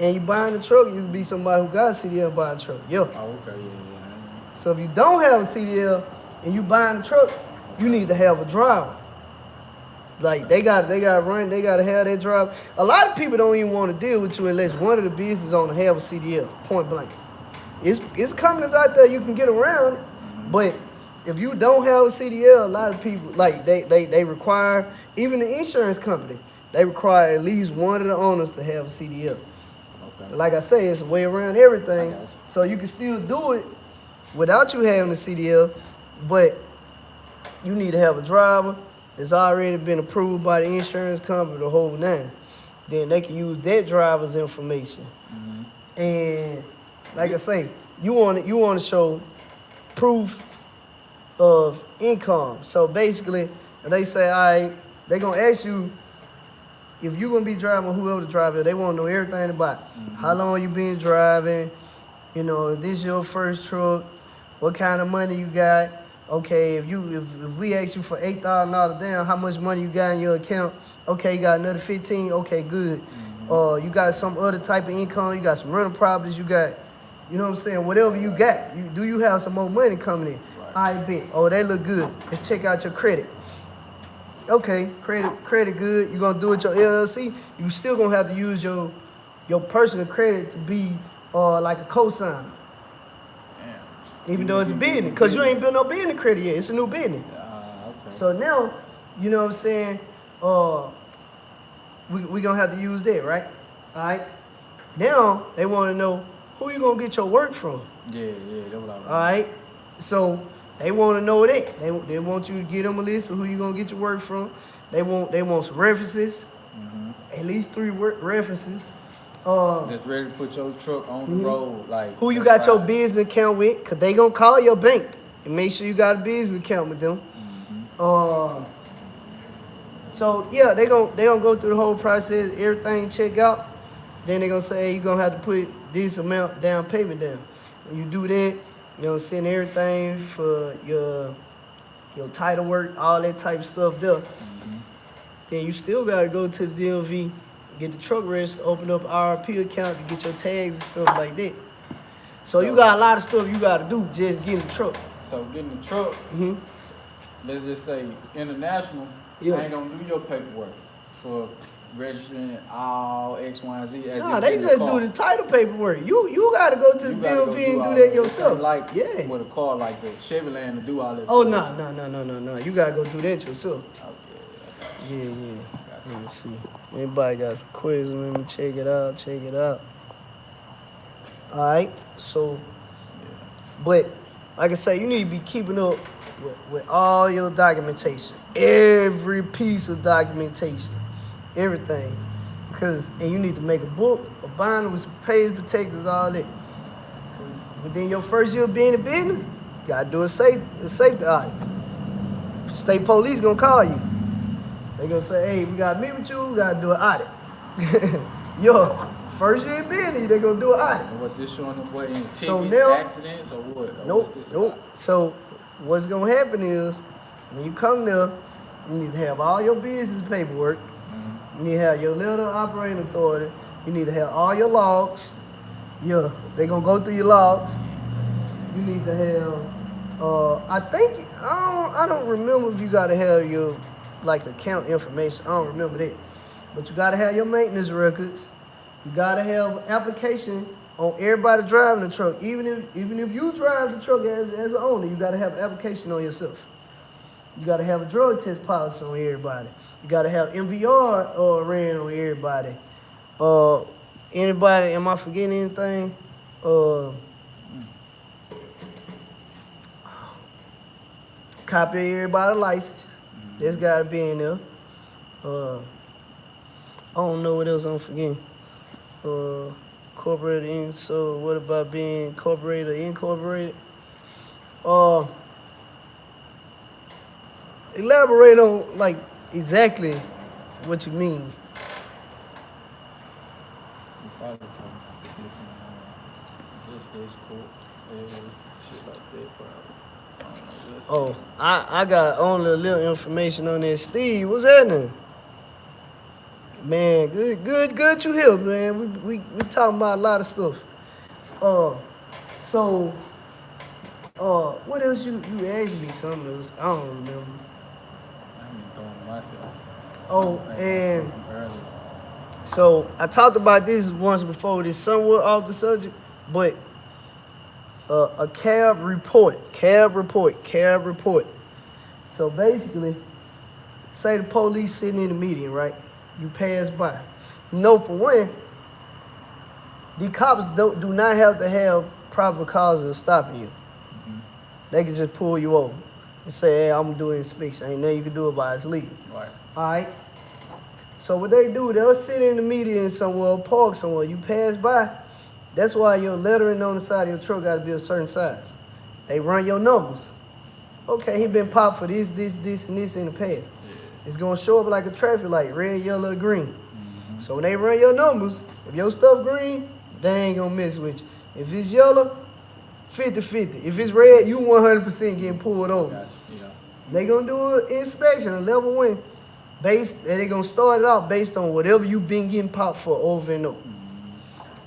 and you buying the truck. You could be somebody who got a CDL buying a truck. Yeah. Oh, okay, yeah. So if you don't have a CDL and you buying the truck, you need to have a driver. Like they gotta have that driver. A lot of people don't even want to deal with you unless one of the business owners have a CDL, point blank. It's companies out there you can get around, but if you don't have a CDL, a lot of people like they require, even the insurance company, they require at least one of the owners to have a CDL. Okay. Like I say, it's a way around everything. So you can still do it without you having a CDL, but you need to have a driver. It's already been approved by the insurance company, the whole nine. Then they can use that driver's information. Mm-hmm. And like I say, you want to show proof of income. So basically, they say, all right, they're gonna ask you if you're gonna be driving, whoever the driver is, they want to know everything about how long you been driving. You know, if this your first truck, what kind of money you got. Okay, if we ask you for $8,000 down, how much money you got in your account? Okay, you got another 15. Okay, good. You got some other type of income. You got some rental properties. You got, you know what I'm saying? Whatever you got, do you have some more money coming in? Right. I bet. Oh, they look good. Let's check out your credit. Okay, credit good. You're gonna do it your LLC. You still gonna have to use your personal credit to be like a cosigner. Even though it's a business, because you ain't built no business credit yet. It's a new business. Okay. So now, you know what I'm saying? We gonna have to use that, right? All right. Now they want to know who you gonna get your work from. Yeah, that's what I was. All right. So they want to know that. They want you to get them a list of who you gonna get your work from. They want some references. At least 3 references. That's ready to put your truck on the road, like who you got your business account with, cause they gonna call your bank and make sure you got a business account with them. So yeah, they gonna go through the whole process, everything check out. Then they gonna say, hey, you gonna have to put this amount down payment down. When you do that, you know, send everything for your title work, all that type of stuff there. Then you still gotta go to the DMV. Get the truck registered, open up RP account to get your tags and stuff like that. So you got a lot of stuff you got to do just getting the truck. So getting the truck, let's just say international, Yeah. ain't gonna do your paperwork for registering all X, Y, and Z. As Nah, if they it's a just car. do the title paperwork. You got to go to the You gotta go DMV and all do that that. yourself. Like yeah. with a car like the Chevy Land to do all that. Oh, for no. You got to go do that yourself. you. Yeah. Let me see. Anybody got some quiz? Let me check it out. All right. So, but like I say, you need to be keeping up with all your documentation. Every piece of documentation. Everything. and you need to make a book, a binder with some page protectors, all that. Within your first year of being in business, you gotta do a safety audit. State police gonna call you. They gonna say, hey, we gotta meet with you, we gotta do an audit. Yo, first year in business, they gonna do an audit. And what this showing them, what, any tickets, So now- accidents, or what? Or Nope, what's this nope. about? So what's gonna happen is when you come there, you need to have all your business paperwork. You need to have your letter of operating authority. You need to have all your logs. Yeah, they gonna go through your logs. You need to have. I don't remember if you gotta have your like account information. I don't remember that. But you gotta have your maintenance records. You gotta have application on everybody driving the truck. Even if you drive the truck as an owner, you gotta have an application on yourself. You gotta have a drug test policy on everybody. You gotta have MVR ran on everybody. Anybody? Am I forgetting anything? Copy of everybody's license. That's gotta be in there. I don't know what else I'm forgetting. Corporate in. So what about being incorporated or incorporated? Elaborate on like exactly what you mean. You probably talking this court, shit like that, probably. I don't know. Oh, I got only a little information on that. Steve, what's happening? Man, good you here, man. We talking about a lot of stuff. So what else you asked me something else? I don't remember. I ain't throwing my field. Oh, and Early. so I talked about this once before. This somewhat off the subject, but a cab report. So basically, say the police sitting in the median, right? You pass by. You know, for one, the cops do not have to have proper cause of stopping you. They can just pull you over and say, hey, I'm gonna do an inspection. Ain't nothing you can do about it, it's legal. Right. All right. So what they do, they'll sit in the median somewhere, park somewhere. You pass by. That's why your lettering on the side of your truck got to be a certain size. They run your numbers. Okay, he been popped for this, and this in the past. It's gonna show up like a traffic light, red, yellow, green. So when they run your numbers, if your stuff green, they ain't gonna mess with you. If it's yellow, 50-50. If it's red, you 100% getting pulled over. Gotcha. Yeah. They gonna do an inspection, a level one, and they gonna start it out based on whatever you been getting popped for over and over.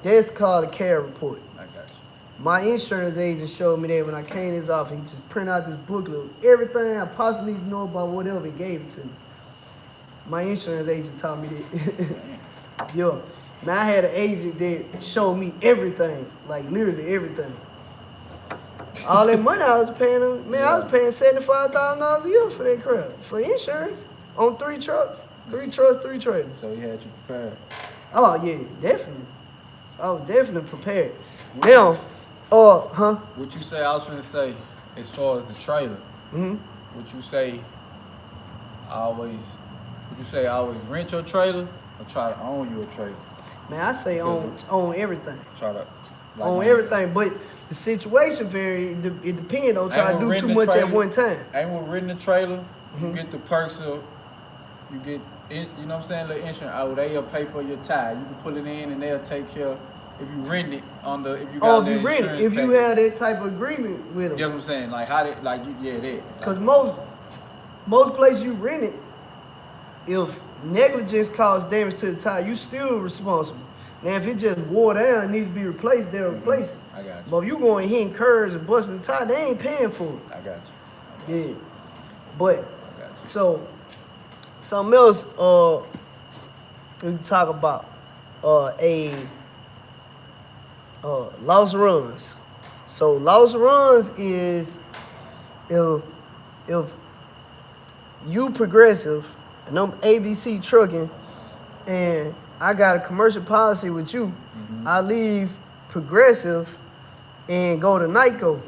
That's called a CARE report. I got you. My insurance agent showed me that when I came to his office. He just printed out this booklet with everything I possibly know about whatever he gave it to me. My insurance agent taught me that. Yo, man, I had an agent that showed me everything, like literally everything. All that money I was paying him, man, I was paying $75,000 a year for that crap, for insurance, on 3 trucks, 3 trailers. So he had you prepared. Oh yeah, definitely. I was definitely prepared. Now, What you say, I was finna say, as far as the trailer, would you say always rent your trailer or try to own your trailer? Man, I say on everything. Try to On everything, but the situation vary. It depends. Don't try to Ain't do with too renting much the at trailer. one time. Ain't with renting the trailer, you get the perks of, you get, you know what I'm saying, the insurance. Oh, they'll pay for your tire. You can put it in and they'll take care if you rent it on the, if you got If you rent it, if you have that type of agreement with them. You know what I'm saying? Like how they, like you, yeah, that. Because most places you rent it, if negligence caused damage to the tire, you still responsible. Now, if it just wore down and needs to be replaced, they'll replace it. I got you. But if you going hitting curves and busting the tire, they ain't paying for it. I got you. Yeah. But, I got you. so, something else we can talk about. Lost runs. So lost runs is if you Progressive and I'm ABC Trucking and I got a commercial policy with you, I leave Progressive and go to NICO.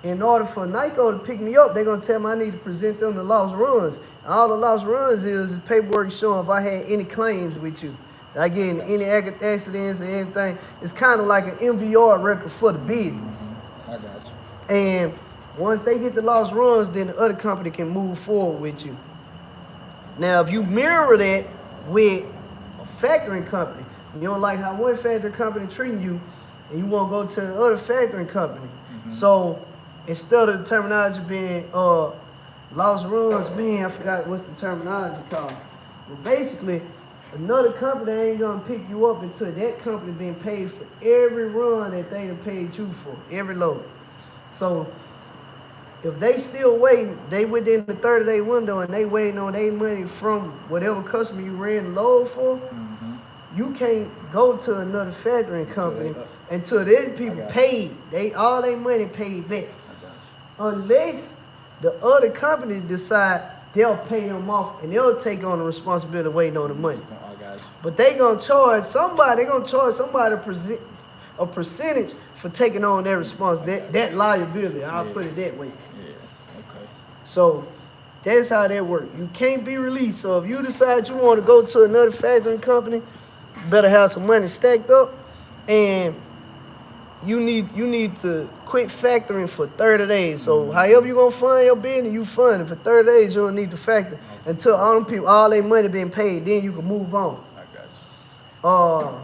In order for NICO to pick me up, they're gonna tell me I need to present them the lost runs. All the lost runs is paperwork showing if I had any claims with you. I get in any accidents or anything. It's kind of like an MVR record for the business. I got you. And once they get the lost runs, then the other company can move forward with you. Now, if you mirror that with a factoring company, you don't like how one factoring company treating you, and you want to go to the other factoring company. So instead of the terminology being lost runs, man, I forgot what's the terminology called. But basically, another company ain't gonna pick you up until that company been paid for every run that they done paid you for, every load. So if they still waiting, they within the 30-day window and they waiting on their money from whatever customer you ran the load for, you can't go to another factoring company until these people paid. All their money paid back. Unless the other company decide they'll pay them off and they'll take on the responsibility of waiting on the money. But they gonna charge somebody, a percentage for taking on that that liability. I'll put it that way. Yeah. Okay. So that's how that works. You can't be released. So if you decide you want to go to another factoring company, you better have some money stacked up, and you need to quit factoring for 30 days. So however you gonna fund your business, you fund it for 30 days. You don't need to factor until all them people, all their money been paid. Then you can move on. I got you.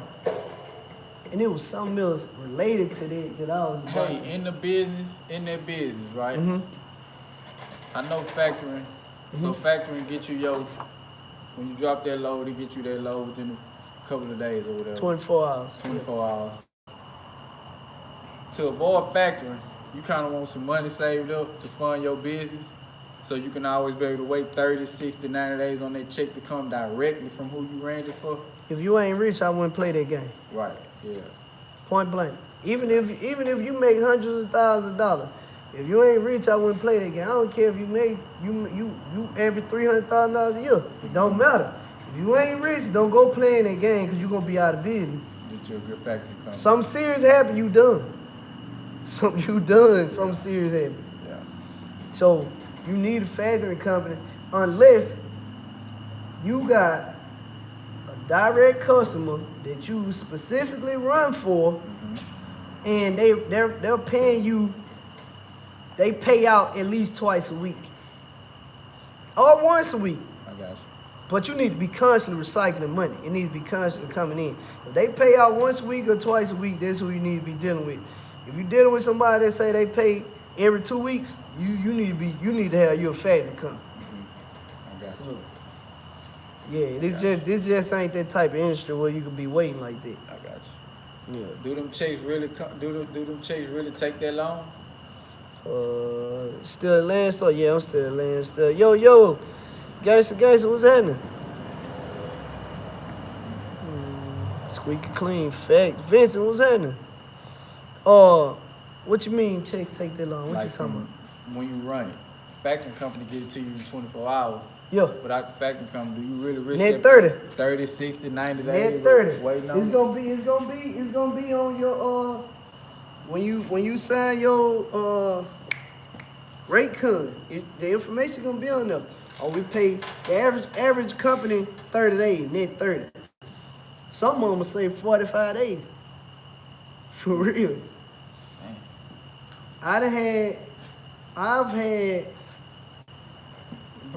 And it was something else related to that I was about. Hey, in that business, right? I know factoring. So factoring get you when you drop that load, it get you that load within a couple of days or whatever. 24 hours. 24 hours. To avoid factoring, you kind of want some money saved up to fund your business, so you can always be able to wait 30, 60, 90 days on that check to come directly from who you ran it for. If you ain't rich, I wouldn't play that game. Right. Yeah. Point blank. Even if you make hundreds of thousands of dollars, if you ain't rich, I wouldn't play that game. I don't care if you make you every $300,000 a year. It don't matter. If you ain't rich, don't go playing that game because you're gonna be out of business. Get your good factory company. Something serious happen, you done. Something serious happen. Yeah. So you need a factoring company unless you got a direct customer that you specifically run for, and they're paying you. They pay out at least twice a week or once a week. I got you. But you need to be constantly recycling money. It needs to be constantly coming in. If they pay out once a week or twice a week, that's who you need to be dealing with. If you're dealing with somebody that say they pay every 2 weeks, you need to have your factory company. I got you. Yeah, this just ain't that type of industry where you can be waiting like that. I got you. Yeah. Do them checks really take that long? Still at Landstar? Yeah, I'm still at Landstar. Yo, gangsta, what's happening? Squeaky clean, fact. Vincent, what's happening? What you mean take that long? What Like you talking about? When you run it, factoring company get it to you in 24 hours. Yeah. Without the factoring company, do you really risk Net that 30. 30, 60, 90 days? Net 30. Waiting on It's gonna be on your when you sign your rate card. The information gonna be on there. Oh, we pay the average company 30 days, net 30. Some of them will say 45 days. For real. Man. I've had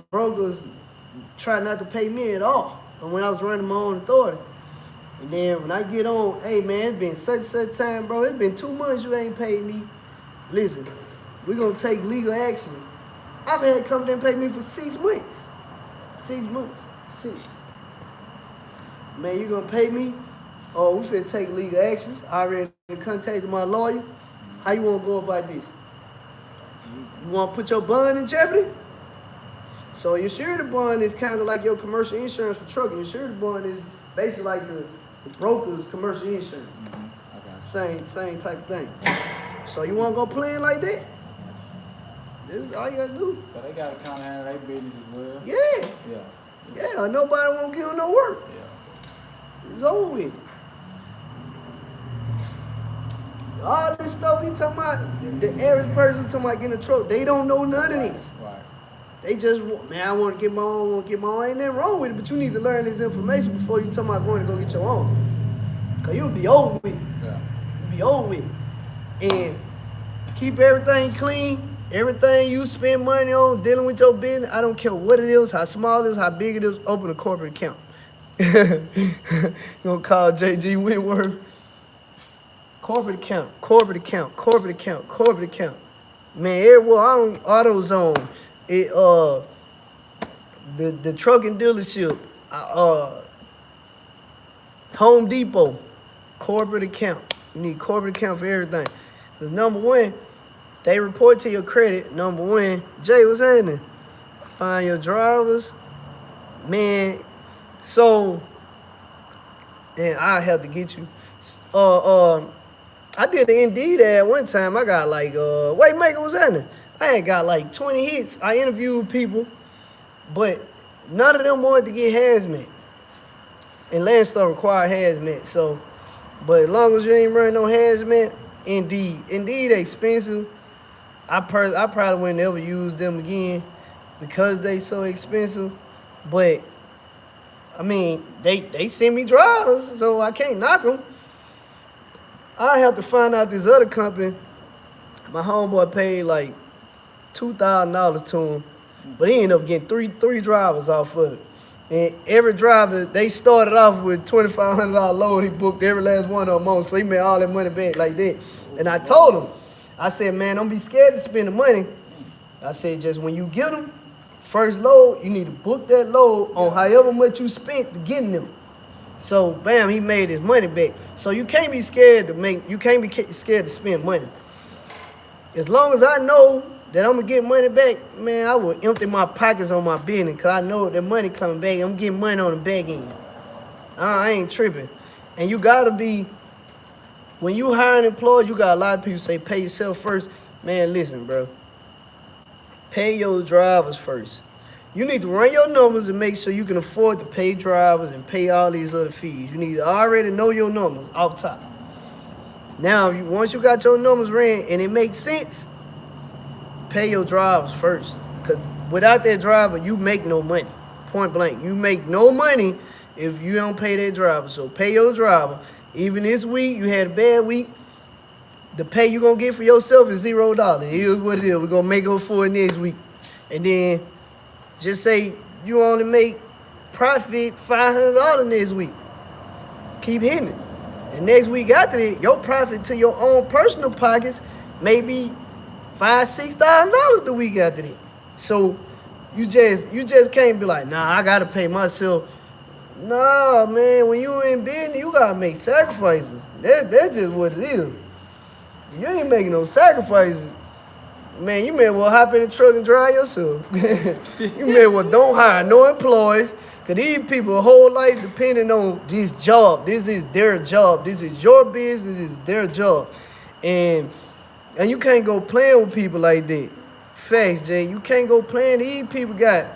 brokers try not to pay me at all when I was running my own authority. And then when I get on, hey man, it's been such time, bro. It's been 2 months you ain't paid me. Listen, we're gonna take legal action. I've had company pay me for 6 months. 6 months. 6. Man, you gonna pay me? Oh, we finna take legal actions. I already contacted my lawyer. How you wanna go about this? You wanna put your bond in jeopardy? So your surety bond is kind of like your commercial insurance for trucking. Your surety bond is basically like the broker's commercial insurance. Okay. Same type of thing. So you wanna go playing like that? This is all you gotta do. So they gotta kind of handle their business as well. Yeah. Yeah. Yeah, nobody won't give them no work. Yeah. It's over with. All this stuff we talking about, the average person talking about getting a truck, they don't know none of this. Right. They just man, I want to get my own, want to get my own. Ain't nothing wrong with it, but you need to learn this information before you talking about going to go get your own. Cause you'll be over with. Yeah. You'll be over with. And keep everything clean. Everything you spend money on dealing with your business, I don't care what it is, how small it is, how big it is, open a corporate account. You gonna call JG Whitworth? Corporate account, corporate account, corporate account, corporate account. Man, everywhere I don't AutoZone, it the trucking dealership, Home Depot, corporate account. You need corporate account for everything. Cause number one, they report to your credit. Number one, Jay, what's happening? Find your drivers, man. So, and I have to get you. I did the Indeed ad one time. I got like, wait, Megan, what's happening? I had got like 20 hits. I interviewed people, but none of them wanted to get hazmat. And Landstar required hazmat. So, but as long as you ain't running no hazmat, Indeed expensive. I probably wouldn't ever use them again because they so expensive. But I mean, they send me drivers, so I can't knock them. I have to find out this other company. My homeboy paid like $2,000 to him, but he ended up getting three drivers off of it. And every driver, they started off with $2,500 load. He booked every last one of them on, so he made all that money back like that. And I told him, I said, man, don't be scared to spend the money. I said, just when you get them, first load, you need to book that load on however much you spent to getting them. So, bam, he made his money back. So you can't be scared to spend money. As long as I know that I'm gonna get money back, man, I will empty my pockets on my business because I know that money coming back. I'm getting money on the back end. I ain't tripping. And you gotta be, when you hiring employees, you got a lot of people say pay yourself first. Man, listen, bro. Pay your drivers first. You need to run your numbers and make sure you can afford to pay drivers and pay all these other fees. You need to already know your numbers off top. Now, once you got your numbers ran and it makes sense, pay your drivers first. Because without that driver, you make no money. Point blank. You make no money if you don't pay that driver. So pay your driver. Even this week, you had a bad week. The pay you're going to get for yourself is $0. It is what it is. We're going to make up for it next week. And then just say you only make profit $500 next week. Keep hitting it. And next week after that, your profit to your own personal pockets may be $5,000-$6,000 the week after that. So you just can't be like, nah, I gotta pay myself. Nah, man, when you in business, you gotta make sacrifices. That's just what it is. You ain't making no sacrifices. Man, you may well hop in the truck and drive yourself. You may well don't hire no employees. Cause these people whole life depending on this job. This is their job. This is your business. This is their job. And you can't go playing with people like that. Facts, Jay. You can't go playing. These people got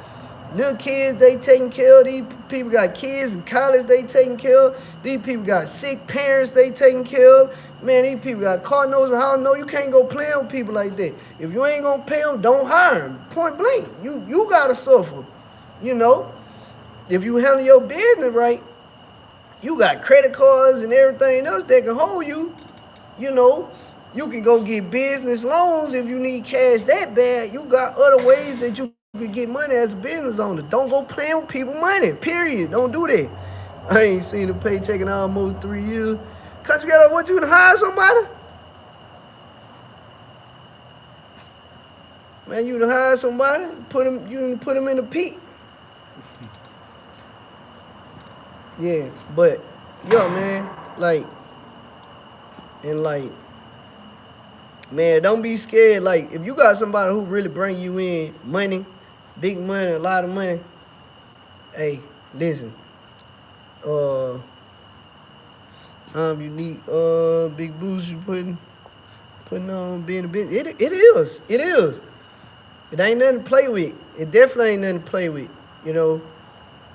little kids they taking care of. These people got kids in college they taking care of. These people got sick parents they taking care of. Man, these people got car notes and house notes. You can't go playing with people like that. If you ain't gonna pay them, don't hire them. Point blank. You gotta suffer. You know? If you handle your business right, you got credit cards and everything else that can hold you. You know, you can go get business loans if you need cash that bad. You got other ways that you can get money as a business owner. Don't go playing with people money, period. Don't do that. I ain't seen a paycheck in almost 3 years. Country got what you to hire somebody? Man, you to hire somebody, you put them in the peak. Yeah, but yo, man, man, don't be scared. Like, if you got somebody who really bring you in money, big money, a lot of money, hey, listen, you need big boost you putting on being a business. It is. It ain't nothing to play with. It definitely ain't nothing to play with, you know.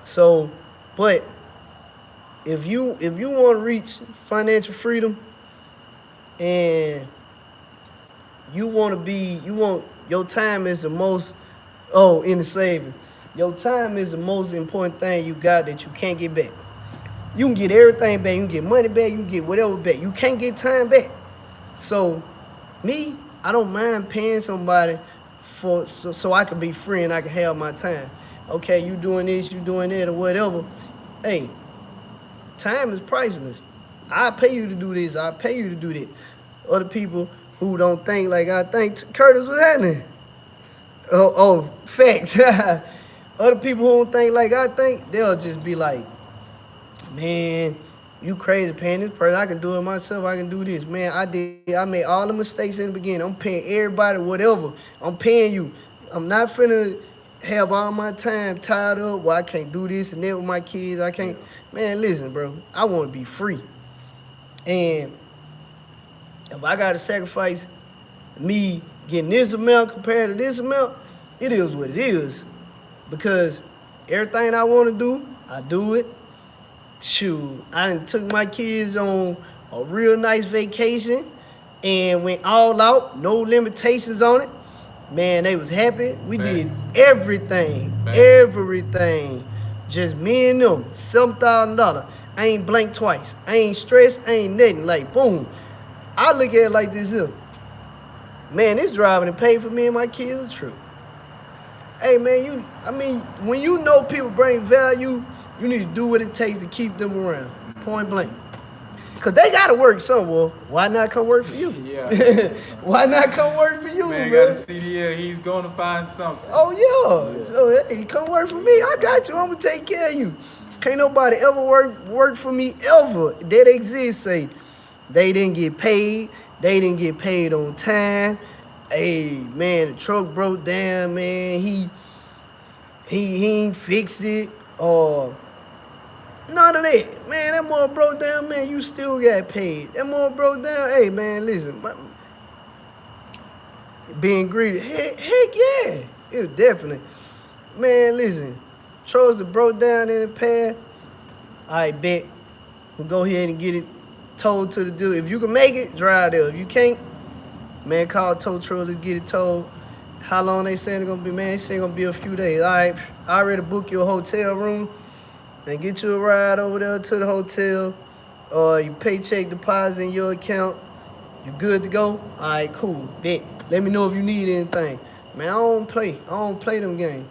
So, but if you want to reach financial freedom and you want your time is the most Oh, in the saving. Your time is the most important thing you got that you can't get back. You can get everything back. You can get money back. You can get whatever back. You can't get time back. So, me, I don't mind paying somebody so I can be free and I can have my time. Okay, you doing this, you doing that, or whatever. Hey, time is priceless. I pay you to do this. I pay you to do that. Other people who don't think like I think. Curtis, what's happening? Facts. Other people who don't think like I think, they'll just be like, man, you crazy paying this person. I can do it myself. I can do this. Man, I made all the mistakes in the beginning. I'm paying everybody whatever. I'm paying you. I'm not finna have all my time tied up where I can't do this and that with my kids. I can't. Man, listen, bro. I want to be free. And if I got to sacrifice me getting this amount compared to this amount, it is what it is. Because everything I want to do, I do it. Shoot, I done took my kids on a real nice vacation and went all out, no limitations on it. Man, they was happy. We did everything, everything. Just me and them, $7,000. I ain't blinked twice. I ain't stressed. I ain't nothing. Like, boom. I look at it like this here. Man, this driving and paid for me and my kids a trip. Hey, man, when you know people bring value, you need to do what it takes to keep them around. Point blank. Because they got to work somewhere. Why not come work for you? Yeah. Why not come work for you, Man, man? got a CDL. He's going to find something. Oh, yeah. So, hey, come work for me. I got you. I'm going to take care of you. Can't nobody ever work for me ever that exists. Say, they didn't get paid. They didn't get paid on time. Hey, man, the truck broke down, man. He ain't fixed it. Or none of that. Man, that mother broke down, man, you still got paid. That mother broke down, hey, man, listen. Being greedy, heck yeah. It was definitely. Man, listen. Trucks that broke down in the past, I bet we'll go ahead and get it towed to the dealer. If you can make it, drive there. If you can't, man, call tow truck, let's get it towed. How long they saying it's gonna be, man? They say it's gonna be a few days. All right, I already booked you a hotel room and get you a ride over there to the hotel. You paycheck deposit in your account. You good to go? All right, cool. Bet. Let me know if you need anything. Man, I don't play them games.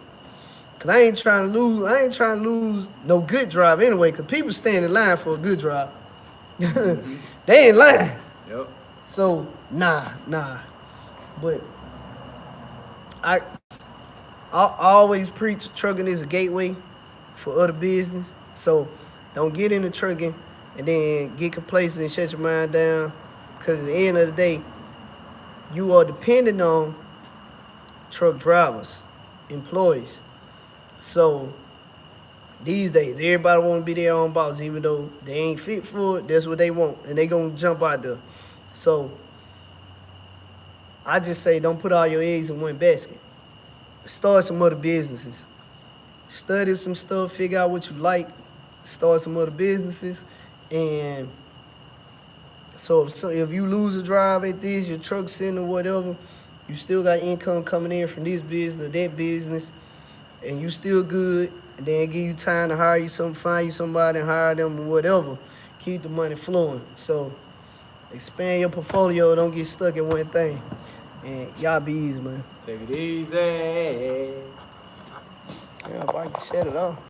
Cause I ain't trying to lose no good drive anyway. Cause people stand in line for a good drive. They ain't lying. Yep. So nah. But I always preach trucking is a gateway for other business. So don't get into trucking and then get complacent and shut your mind down. Cause at the end of the day, you are dependent on truck drivers, employees. So these days, everybody want to be their own boss, even though they ain't fit for it. That's what they want, and they gonna jump out there. So I just say, don't put all your eggs in one basket. Start some other businesses. Study some stuff, figure out what you like. Start some other businesses, and so if you lose a drive at this, your truck sitting or whatever, you still got income coming in from this business or that business, and you still good, and then give you time to find you somebody and hire them or whatever. Keep the money flowing. So expand your portfolio, don't get stuck in one thing. And y'all be easy, man. Take it easy. Yeah, if I can shut it off.